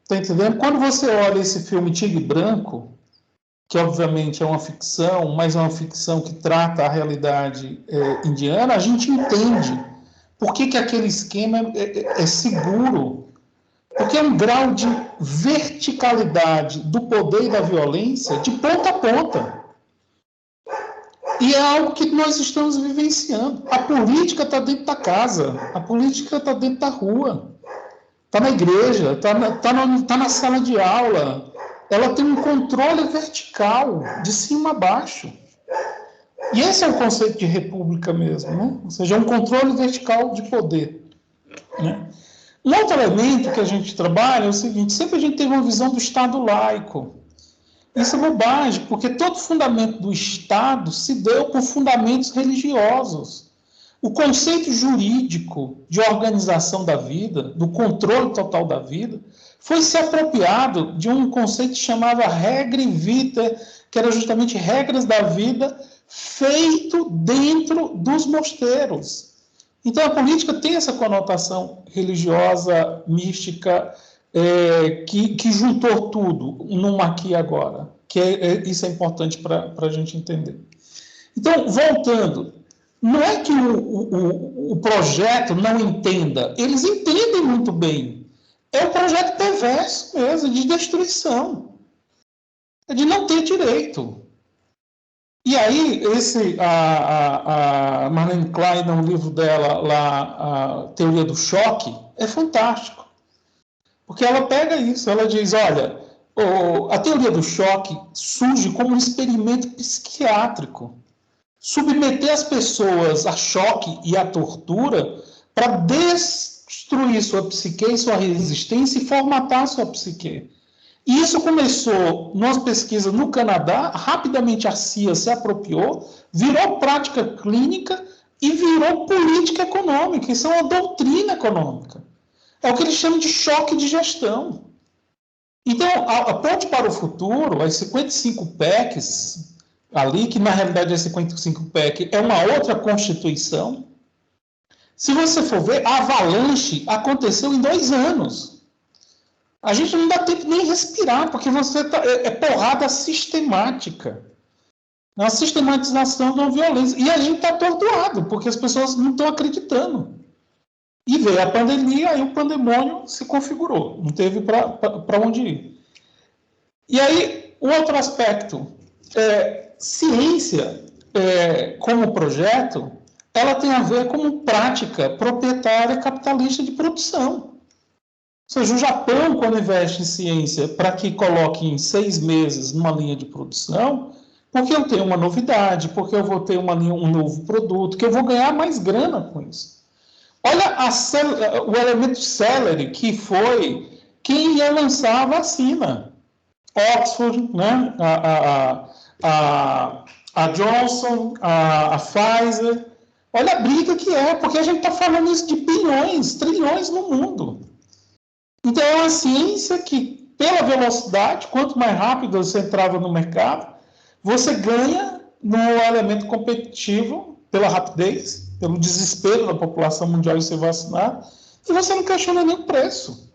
Está entendendo? Quando você olha esse filme Tigre Branco, que obviamente é uma ficção, mas é uma ficção que trata a realidade indiana, a gente entende por que aquele esquema é seguro. Porque é um grau de verticalidade do poder e da violência de ponta a ponta. E é algo que nós estamos vivenciando. A política está dentro da casa, a política está dentro da rua, está na igreja, está na sala de aula. Ela tem um controle vertical, de cima a baixo. E esse é o conceito de república mesmo, né? Ou seja, um controle vertical de poder, né? Um outro elemento que a gente trabalha é o seguinte, sempre a gente teve uma visão do Estado laico. Isso é bobagem, porque todo fundamento do Estado se deu por fundamentos religiosos. O conceito jurídico de organização da vida, do controle total da vida, foi se apropriado de um conceito que chamava regra vitae, que era justamente regras da vida feito dentro dos mosteiros. Então, a política tem essa conotação religiosa, mística, que juntou tudo num aqui e agora. Isso é importante para a gente entender. Então, voltando, não é que o projeto não entenda, eles entendem muito bem. É um projeto perverso mesmo, de destruição. É de não ter direito. E aí, a Marlene Klein, no livro dela, lá, a Teoria do Choque, é fantástico. Porque ela pega isso, ela diz, olha, a teoria do choque surge como um experimento psiquiátrico. Submeter as pessoas a choque e a tortura para destruir sua psique e sua resistência e formatar sua psique. E isso começou numa pesquisa no Canadá, rapidamente a CIA se apropriou, virou prática clínica e virou política econômica. Isso é uma doutrina econômica. É o que eles chamam de choque de gestão. Então, a ponte para o futuro, as 55 PECs, ali, que na realidade as 55 PEC é uma outra constituição, se você for ver, a avalanche aconteceu em 2 anos. A gente não dá tempo nem respirar, porque é porrada sistemática. É uma sistematização da violência. E a gente está atordoado, porque as pessoas não estão acreditando. E veio a pandemia, aí o pandemônio se configurou. Não teve para onde ir. E aí, o outro aspecto, ciência, como projeto, ela tem a ver com prática proprietária capitalista de produção. Ou seja, o Japão, quando investe em ciência para que coloque em 6 meses numa linha de produção, porque eu tenho uma novidade, porque eu vou ter um novo produto, que eu vou ganhar mais grana com isso. Olha o elemento celery, que foi quem ia lançar a vacina. Oxford, né? a Johnson, a Pfizer. Olha a briga que é, porque a gente está falando isso de bilhões, trilhões no mundo. Então, é uma ciência que, pela velocidade, quanto mais rápido você entrava no mercado, você ganha no elemento competitivo, pela rapidez, pelo desespero da população mundial de ser vacinada, e você não questiona nem o preço.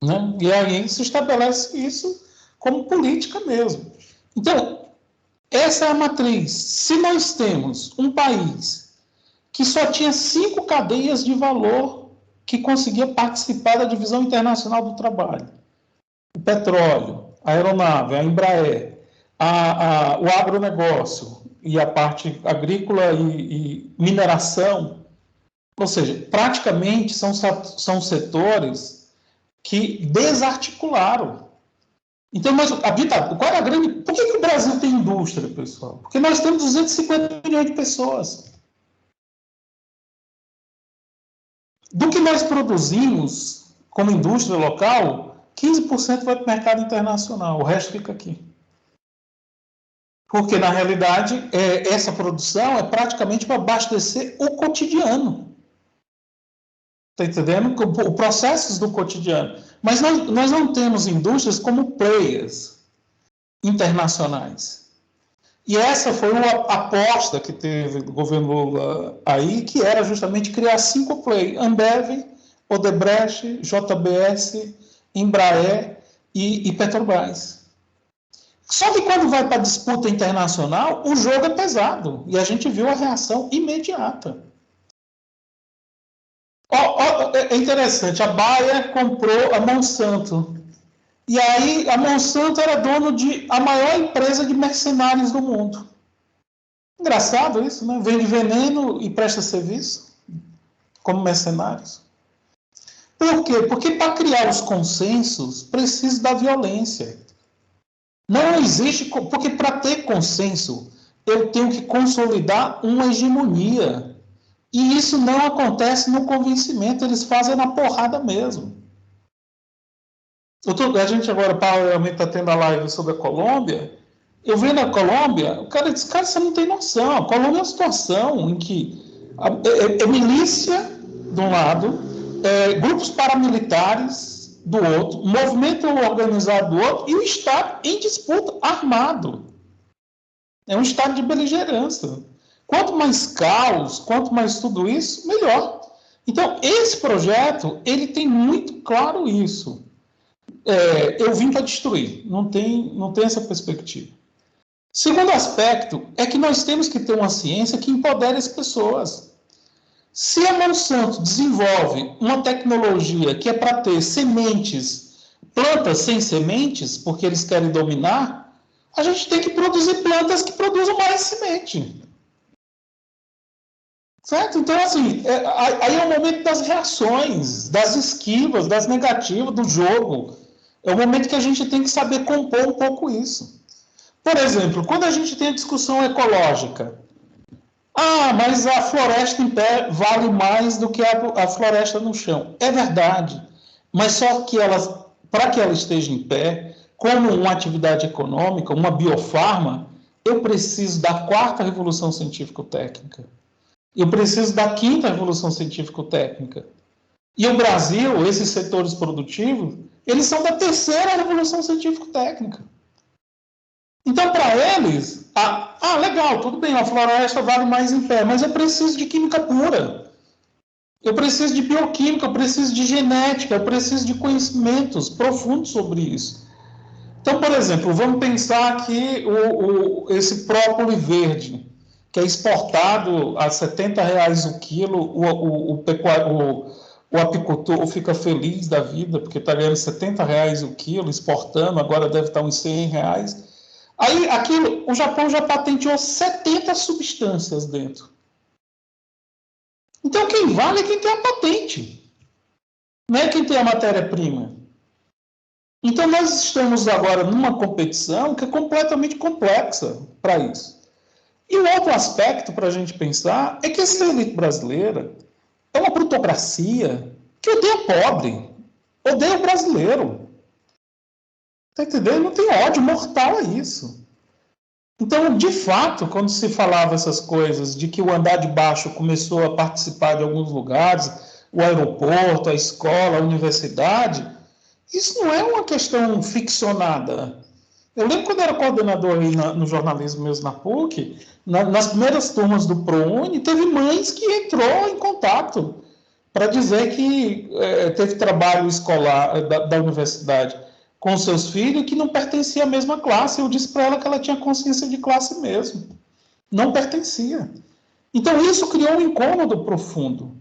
Né? E aí se estabelece isso como política mesmo. Então, essa é a matriz. Se nós temos um país que só tinha 5 cadeias de valor que conseguia participar da divisão internacional do trabalho. O petróleo, a aeronave, a Embraer, o agronegócio e a parte agrícola e mineração. Ou seja, praticamente são setores que desarticularam. Então, mas qual era a grande... Por que o Brasil tem indústria, pessoal? Porque nós temos 250 milhões de pessoas. Do que nós produzimos como indústria local, 15% vai para o mercado internacional, o resto fica aqui. Porque, na realidade, essa produção é praticamente para abastecer o cotidiano. Está entendendo? Os processos do cotidiano. Mas nós não temos indústrias como players internacionais. E essa foi uma aposta que teve o governo Lula aí, que era justamente criar 5 players: Ambev, Odebrecht, JBS, Embraer e Petrobras. Só que quando vai para a disputa internacional, o jogo é pesado. E a gente viu a reação imediata. É interessante, a Bayer comprou a Monsanto. E aí a Monsanto era dono de a maior empresa de mercenários do mundo. Engraçado isso, né? Vende veneno e presta serviço como mercenários. Por quê? Porque para criar os consensos, precisa da violência. Não existe... Porque para ter consenso, eu tenho que consolidar uma hegemonia. E isso não acontece no convencimento, eles fazem na porrada mesmo. A gente agora, paralelamente, está tendo a live sobre a Colômbia. Eu vendo a Colômbia, o cara diz, cara, você não tem noção. A Colômbia é uma situação em que é milícia, de um lado, grupos paramilitares, do outro, movimento organizado do outro, e o Estado em disputa, armado. É um estado de beligerância. Quanto mais caos, quanto mais tudo isso, melhor. Então, esse projeto, ele tem muito claro isso. Eu vim para destruir, não tem essa perspectiva. Segundo aspecto, é que nós temos que ter uma ciência que empodere as pessoas. Se a Monsanto desenvolve uma tecnologia que é para ter sementes, plantas sem sementes, porque eles querem dominar, a gente tem que produzir plantas que produzam mais semente. Certo? Então, assim, aí é o momento das reações, das esquivas, das negativas, do jogo. É o momento que a gente tem que saber compor um pouco isso. Por exemplo, quando a gente tem a discussão ecológica, mas a floresta em pé vale mais do que a floresta no chão. É verdade, mas só que para que ela esteja em pé, como uma atividade econômica, uma biofarma, eu preciso da 4ª revolução científico-técnica. Eu preciso da 5ª revolução científico-técnica. E o Brasil, esses setores produtivos, eles são da 3ª revolução científico-técnica. Então, para eles, legal, tudo bem, a floresta vale mais em pé, mas eu preciso de química pura. Eu preciso de bioquímica, eu preciso de genética, eu preciso de conhecimentos profundos sobre isso. Então, por exemplo, vamos pensar aqui esse própolis verde, que é exportado a R$70 o quilo, o apicultor fica feliz da vida, porque está ganhando R$70 o quilo, exportando, agora deve estar uns R$100. Aí, o Japão já patenteou 70 substâncias dentro. Então, quem vale é quem tem a patente, não é quem tem a matéria-prima. Então, nós estamos agora numa competição que é completamente complexa para isso. E um outro aspecto para a gente pensar é que essa elite brasileira é uma plutocracia que odeia pobre, odeia o brasileiro. Está entendendo? Não tem ódio mortal a isso. Então, de fato, quando se falava essas coisas de que o andar de baixo começou a participar de alguns lugares, o aeroporto, a escola, a universidade, isso não é uma questão ficcionada. Eu lembro quando eu era coordenador aí no jornalismo mesmo na PUC, nas primeiras turmas do ProUni, teve mães que entrou em contato para dizer que teve trabalho escolar da universidade com seus filhos que não pertencia à mesma classe. Eu disse para ela que ela tinha consciência de classe mesmo. Não pertencia. Então, isso criou um incômodo profundo.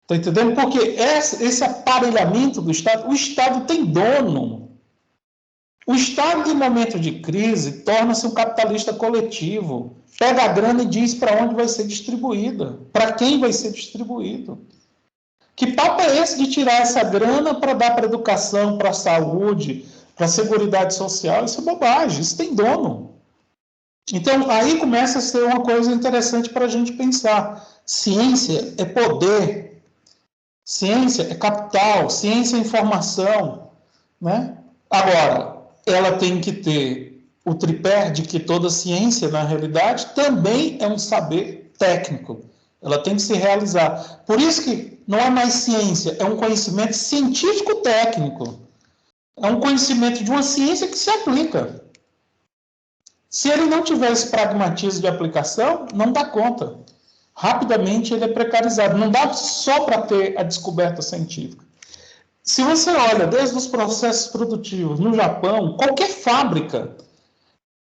Está entendendo? Porque esse aparelhamento do Estado, o Estado tem dono. O Estado, em momento de crise, torna-se um capitalista coletivo. Pega a grana e diz para onde vai ser distribuída, para quem vai ser distribuído. Que papo é esse de tirar essa grana para dar para a educação, para a saúde, para a seguridade social? Isso é bobagem, isso tem dono. Então, aí começa a ser uma coisa interessante para a gente pensar. Ciência é poder, ciência é capital, ciência é informação, né? Agora, ela tem que ter o tripé de que toda ciência, na realidade, também é um saber técnico. Ela tem que se realizar. Por isso que não é mais ciência, é um conhecimento científico-técnico. É um conhecimento de uma ciência que se aplica. Se ele não tiver esse pragmatismo de aplicação, não dá conta. Rapidamente ele é precarizado. Não dá só para ter a descoberta científica. Se você olha desde os processos produtivos no Japão, qualquer fábrica,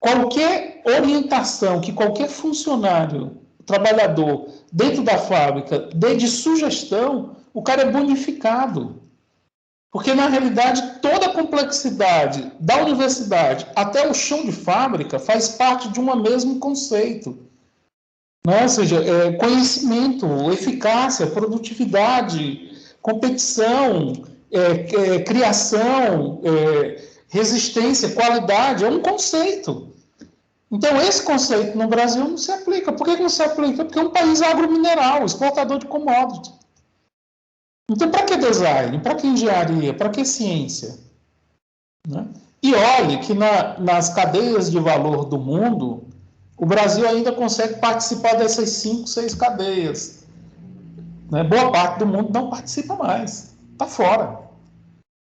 qualquer orientação que qualquer funcionário, trabalhador, dentro da fábrica, dê de sugestão, o cara é bonificado. Porque, na realidade, toda a complexidade da universidade até o chão de fábrica faz parte de um mesmo conceito. Né? Ou seja, conhecimento, eficácia, produtividade, competição, criação, resistência, qualidade, é um conceito. Então, esse conceito no Brasil não se aplica. Por que não se aplica? Porque é um país agromineral, exportador de commodities. Então, para que design? Para que engenharia? Para que ciência? Né? E olhe que nas cadeias de valor do mundo, o Brasil ainda consegue participar dessas 5, 6 cadeias. Né? Boa parte do mundo não participa mais. Está fora.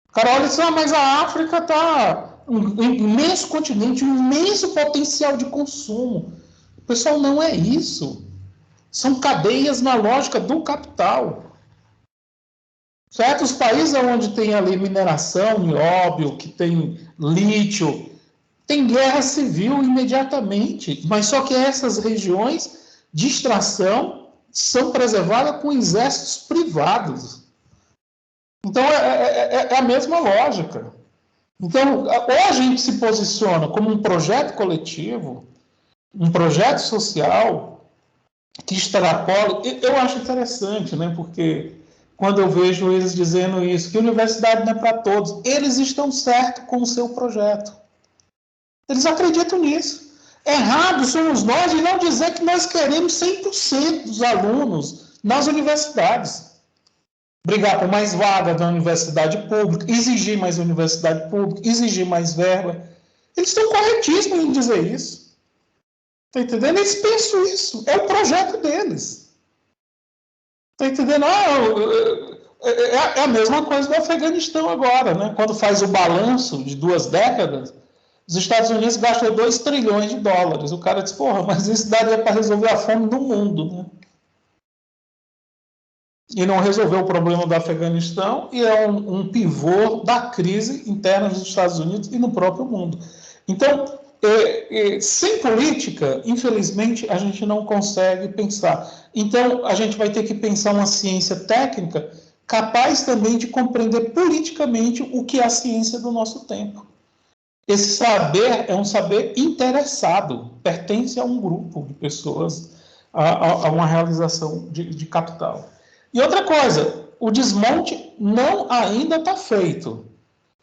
O cara olha assim, mas a África está um imenso continente, um imenso potencial de consumo. Pessoal, não é isso. São cadeias na lógica do capital. Certos países onde tem ali mineração, nióbio, que tem lítio, tem guerra civil imediatamente, mas só que essas regiões de extração são preservadas com exércitos privados. Então, é a mesma lógica. Então, ou a gente se posiciona como um projeto coletivo, um projeto social, que extrapole. Eu acho interessante, né, porque quando eu vejo eles dizendo isso, que a universidade não é para todos, eles estão certos com o seu projeto. Eles acreditam nisso. Errado somos nós de não dizer que nós queremos 100% dos alunos nas universidades. Brigar por mais vaga da universidade pública, exigir mais universidade pública, exigir mais verba. Eles estão corretíssimos em dizer isso. Está entendendo? Eles pensam isso. É o projeto deles. Está entendendo? É a mesma coisa do Afeganistão agora, né? Quando faz o balanço de 2 décadas, os Estados Unidos gastou 2 trilhões de dólares. O cara disse, porra, mas isso daria para resolver a fome do mundo, né? E não resolveu o problema do Afeganistão e é um pivô da crise interna dos Estados Unidos e no próprio mundo. Então, sem política, infelizmente, a gente não consegue pensar. Então, a gente vai ter que pensar uma ciência técnica capaz também de compreender politicamente o que é a ciência do nosso tempo. Esse saber é um saber interessado, pertence a um grupo de pessoas, a uma realização de capital. E outra coisa, o desmonte não ainda está feito.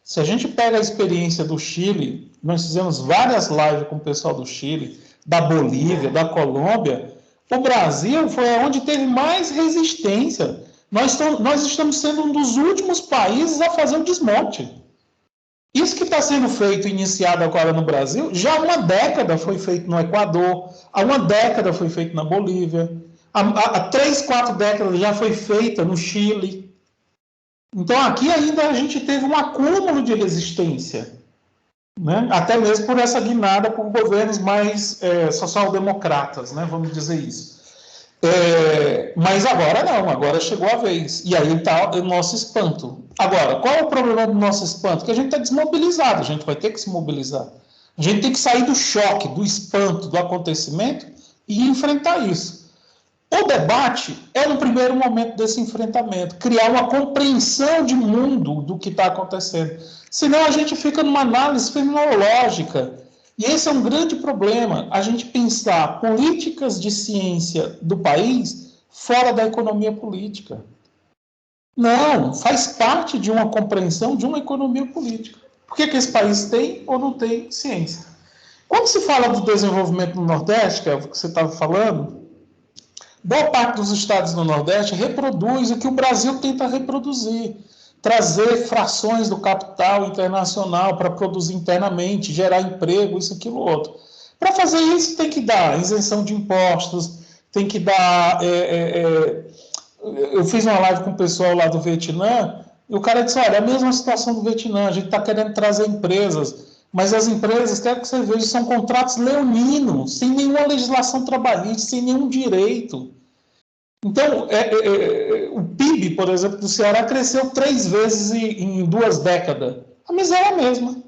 Se a gente pega a experiência do Chile, nós fizemos várias lives com o pessoal do Chile, da Bolívia, da Colômbia, o Brasil foi onde teve mais resistência. Nós estamos sendo um dos últimos países a fazer o desmonte. Isso que está sendo feito, iniciado agora no Brasil, já há uma década foi feito no Equador, há uma década foi feito na Bolívia, há 3, 4 décadas já foi feita no Chile. Então, aqui ainda a gente teve um acúmulo de resistência, né? Até mesmo por essa guinada por governos mais social-democratas, né? Vamos dizer isso. Mas agora não, agora chegou a vez. E aí está o nosso espanto. Agora, qual é o problema do nosso espanto? Que a gente está desmobilizado, a gente vai ter que se mobilizar. A gente tem que sair do choque, do espanto, do acontecimento e enfrentar isso. O debate é um primeiro momento desse enfrentamento, criar uma compreensão de mundo do que está acontecendo. Senão a gente fica numa análise fenomenológica. E esse é um grande problema, a gente pensar políticas de ciência do país fora da economia política. Não, faz parte de uma compreensão de uma economia política. Por que esse país tem ou não tem ciência? Quando se fala do desenvolvimento no Nordeste, que é o que você estava falando, boa parte dos estados do Nordeste reproduz o que o Brasil tenta reproduzir, trazer frações do capital internacional para produzir internamente, gerar emprego, isso, aquilo, outro. Para fazer isso, tem que dar isenção de impostos, tem que dar... Eu fiz uma live com o pessoal lá do Vietnã, e o cara disse, olha, é a mesma situação do Vietnã, a gente está querendo trazer empresas, mas as empresas, quero que você veja, são contratos leoninos, sem nenhuma legislação trabalhista, sem nenhum direito. Então, o PIB, por exemplo, do Ceará cresceu 3 vezes em 2 décadas. A miséria é a mesma.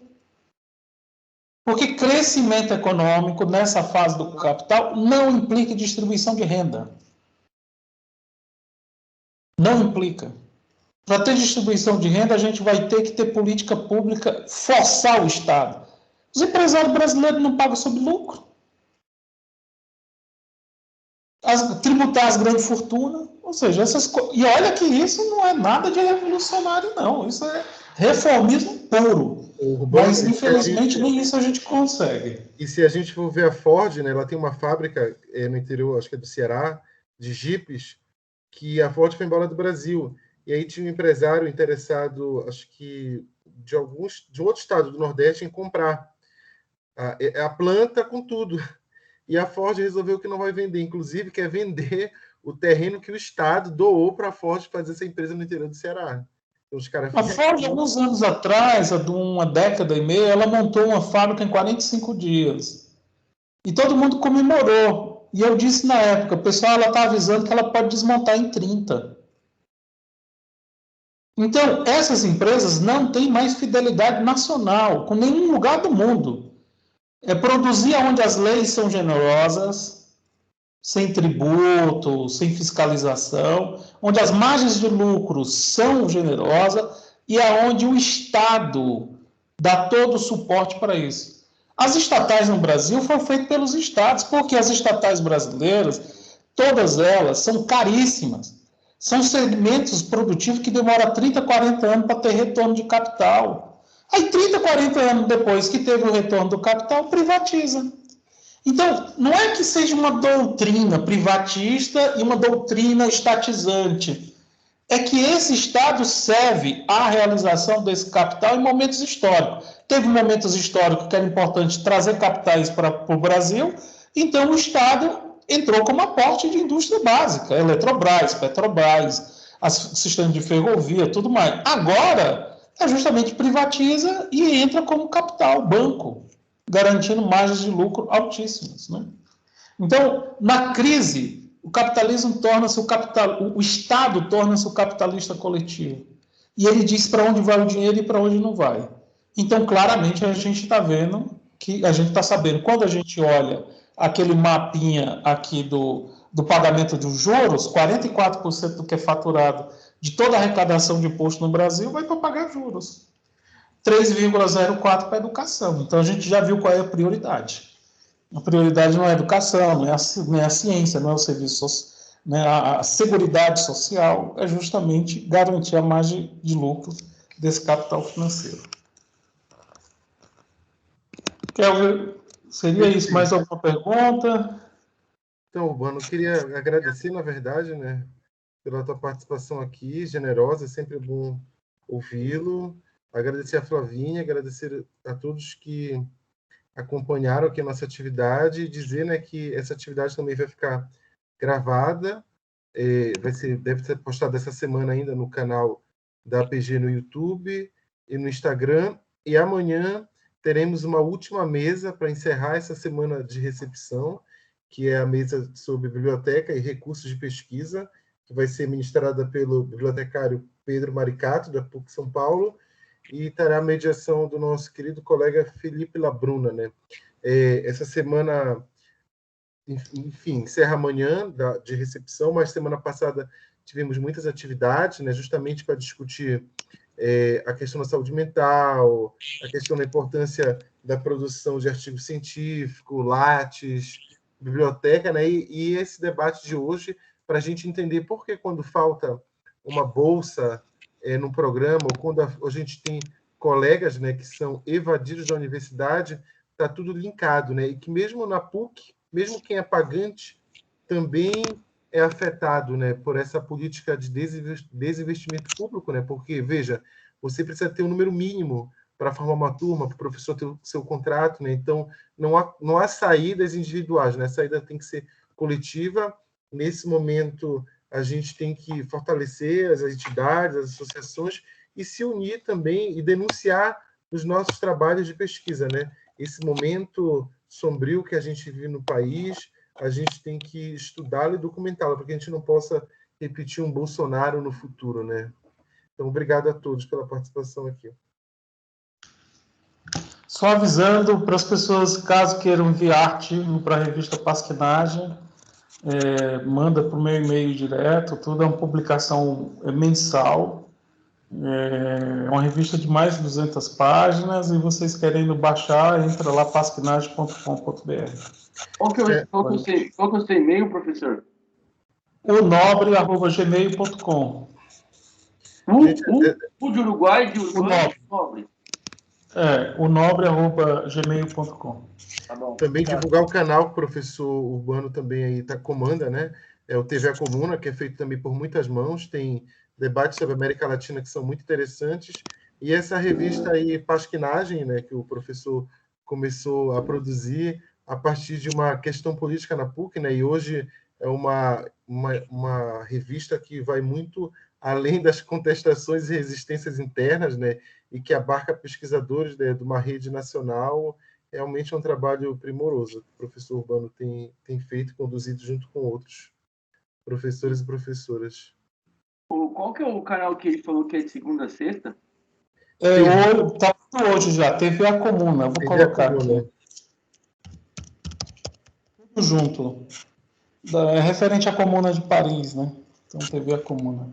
Porque crescimento econômico nessa fase do capital não implica distribuição de renda. Não implica. Para ter distribuição de renda, a gente vai ter que ter política pública, forçar o Estado. Os empresários brasileiros não pagam sobre lucro. Tributar as grandes fortunas, ou seja, e olha que isso não é nada de revolucionário, não. Isso é reformismo puro. Mas, infelizmente, nem isso a gente consegue. E se a gente for ver a Ford, né, ela tem uma fábrica no interior, acho que é do Ceará, de jipes, que a Ford foi embora do Brasil. E aí tinha um empresário interessado, acho que de outro estado do Nordeste, em comprar a planta com tudo. E a Ford resolveu que não vai vender, inclusive quer vender o terreno que o Estado doou para a Ford fazer essa empresa no interior do Ceará. Então, os caras a Ford, alguns anos atrás, de uma década e meia, ela montou uma fábrica em 45 dias. E todo mundo comemorou. E eu disse na época, o pessoal, ela está avisando que ela pode desmontar em 30. Então, essas empresas não têm mais fidelidade nacional com nenhum lugar do mundo. É produzir onde as leis são generosas, sem tributo, sem fiscalização, onde as margens de lucro são generosas e aonde o Estado dá todo o suporte para isso. As estatais no Brasil foram feitas pelos estados, porque as estatais brasileiras, todas elas são caríssimas. São segmentos produtivos que demoram 30, 40 anos para ter retorno de capital. Aí, 30, 40 anos depois que teve o retorno do capital, privatiza. Então, não é que seja uma doutrina privatista e uma doutrina estatizante. É que esse Estado serve à realização desse capital em momentos históricos. Teve momentos históricos que era importante trazer capitais para o Brasil, então o Estado entrou como aporte de indústria básica, Eletrobras, Petrobras, sistema de ferrovia, tudo mais. Agora, justamente privatiza e entra como capital, banco, garantindo margens de lucro altíssimas, né? Então, na crise, o capitalismo torna-se o Estado torna-se o capitalista coletivo. E ele diz para onde vai o dinheiro e para onde não vai. Então, claramente, a gente está vendo que a gente está sabendo, quando a gente olha aquele mapinha aqui do pagamento dos juros, 44% do que é faturado de toda a arrecadação de imposto no Brasil vai para pagar juros. 3,04% para a educação. Então, a gente já viu qual é a prioridade. A prioridade não é a educação, não é a ciência, não é o serviço, né, a seguridade social, é justamente garantir a margem de lucro desse capital financeiro. Seria isso? Mais alguma pergunta? Então, Urbano, eu queria agradecer, na verdade, né, pela tua participação aqui, generosa, é sempre bom ouvi-lo. Agradecer a Flavinha, agradecer a todos que acompanharam aqui a nossa atividade e dizer, né, que essa atividade também vai ficar gravada, deve ser postada essa semana ainda no canal da APG no YouTube e no Instagram, e amanhã teremos uma última mesa para encerrar essa semana de recepção, que é a mesa sobre biblioteca e recursos de pesquisa, que vai ser ministrada pelo bibliotecário Pedro Maricato, da PUC São Paulo, e terá a mediação do nosso querido colega Felipe Labruna, né? Essa semana enfim, encerra amanhã de recepção, mas semana passada tivemos muitas atividades, né, justamente para discutir a questão da saúde mental, a questão da importância da produção de artigo científico, Lattes, biblioteca, né, e esse debate de hoje para a gente entender por que quando falta uma bolsa no programa, ou quando a gente tem colegas, né, que são evadidos da universidade, está tudo linkado, né, e que mesmo na PUC, mesmo quem é pagante, também é afetado, né, por essa política de desinvestimento público, né, porque, veja, você precisa ter um número mínimo para formar uma turma, para o professor ter o seu contrato, né, então não há saídas individuais, né, a saída tem que ser coletiva. Nesse momento, a gente tem que fortalecer as entidades, as associações, e se unir também e denunciar os nossos trabalhos de pesquisa, né, esse momento sombrio que a gente vive no país, a gente tem que estudá-lo e documentá-lo, para que a gente não possa repetir um Bolsonaro no futuro, né? Então, obrigado a todos pela participação aqui. Só avisando para as pessoas, caso queiram enviar artigo para a revista Pasquinagem, manda para o meu e-mail direto, tudo é uma publicação mensal, é uma revista de mais de 200 páginas, e vocês querendo baixar, entra lá, pasquinagem.com.br. Qual que é o seu e-mail, professor? onobre@gmail.com. O de Uruguai, de Nobre. onobre@gmail.com. Tá bom. Também divulgar o canal que o professor Urbano também aí comanda, né? É o TV A Comuna, que é feito também por muitas mãos, tem debates sobre a América Latina que são muito interessantes, e essa revista aí, Pasquinagem, né, que o professor começou a produzir a partir de uma questão política na PUC, né, e hoje é uma revista que vai muito além das contestações e resistências internas, né, e que abarca pesquisadores, né, de uma rede nacional. Realmente é um trabalho primoroso que o professor Urbano tem feito, conduzido junto com outros professores e professoras. Qual que é o canal que ele falou que é de segunda a sexta? Tá hoje já, TV A Comuna, vou colocar aqui. Tudo junto. É referente à Comuna de Paris, né? Então, TV A Comuna.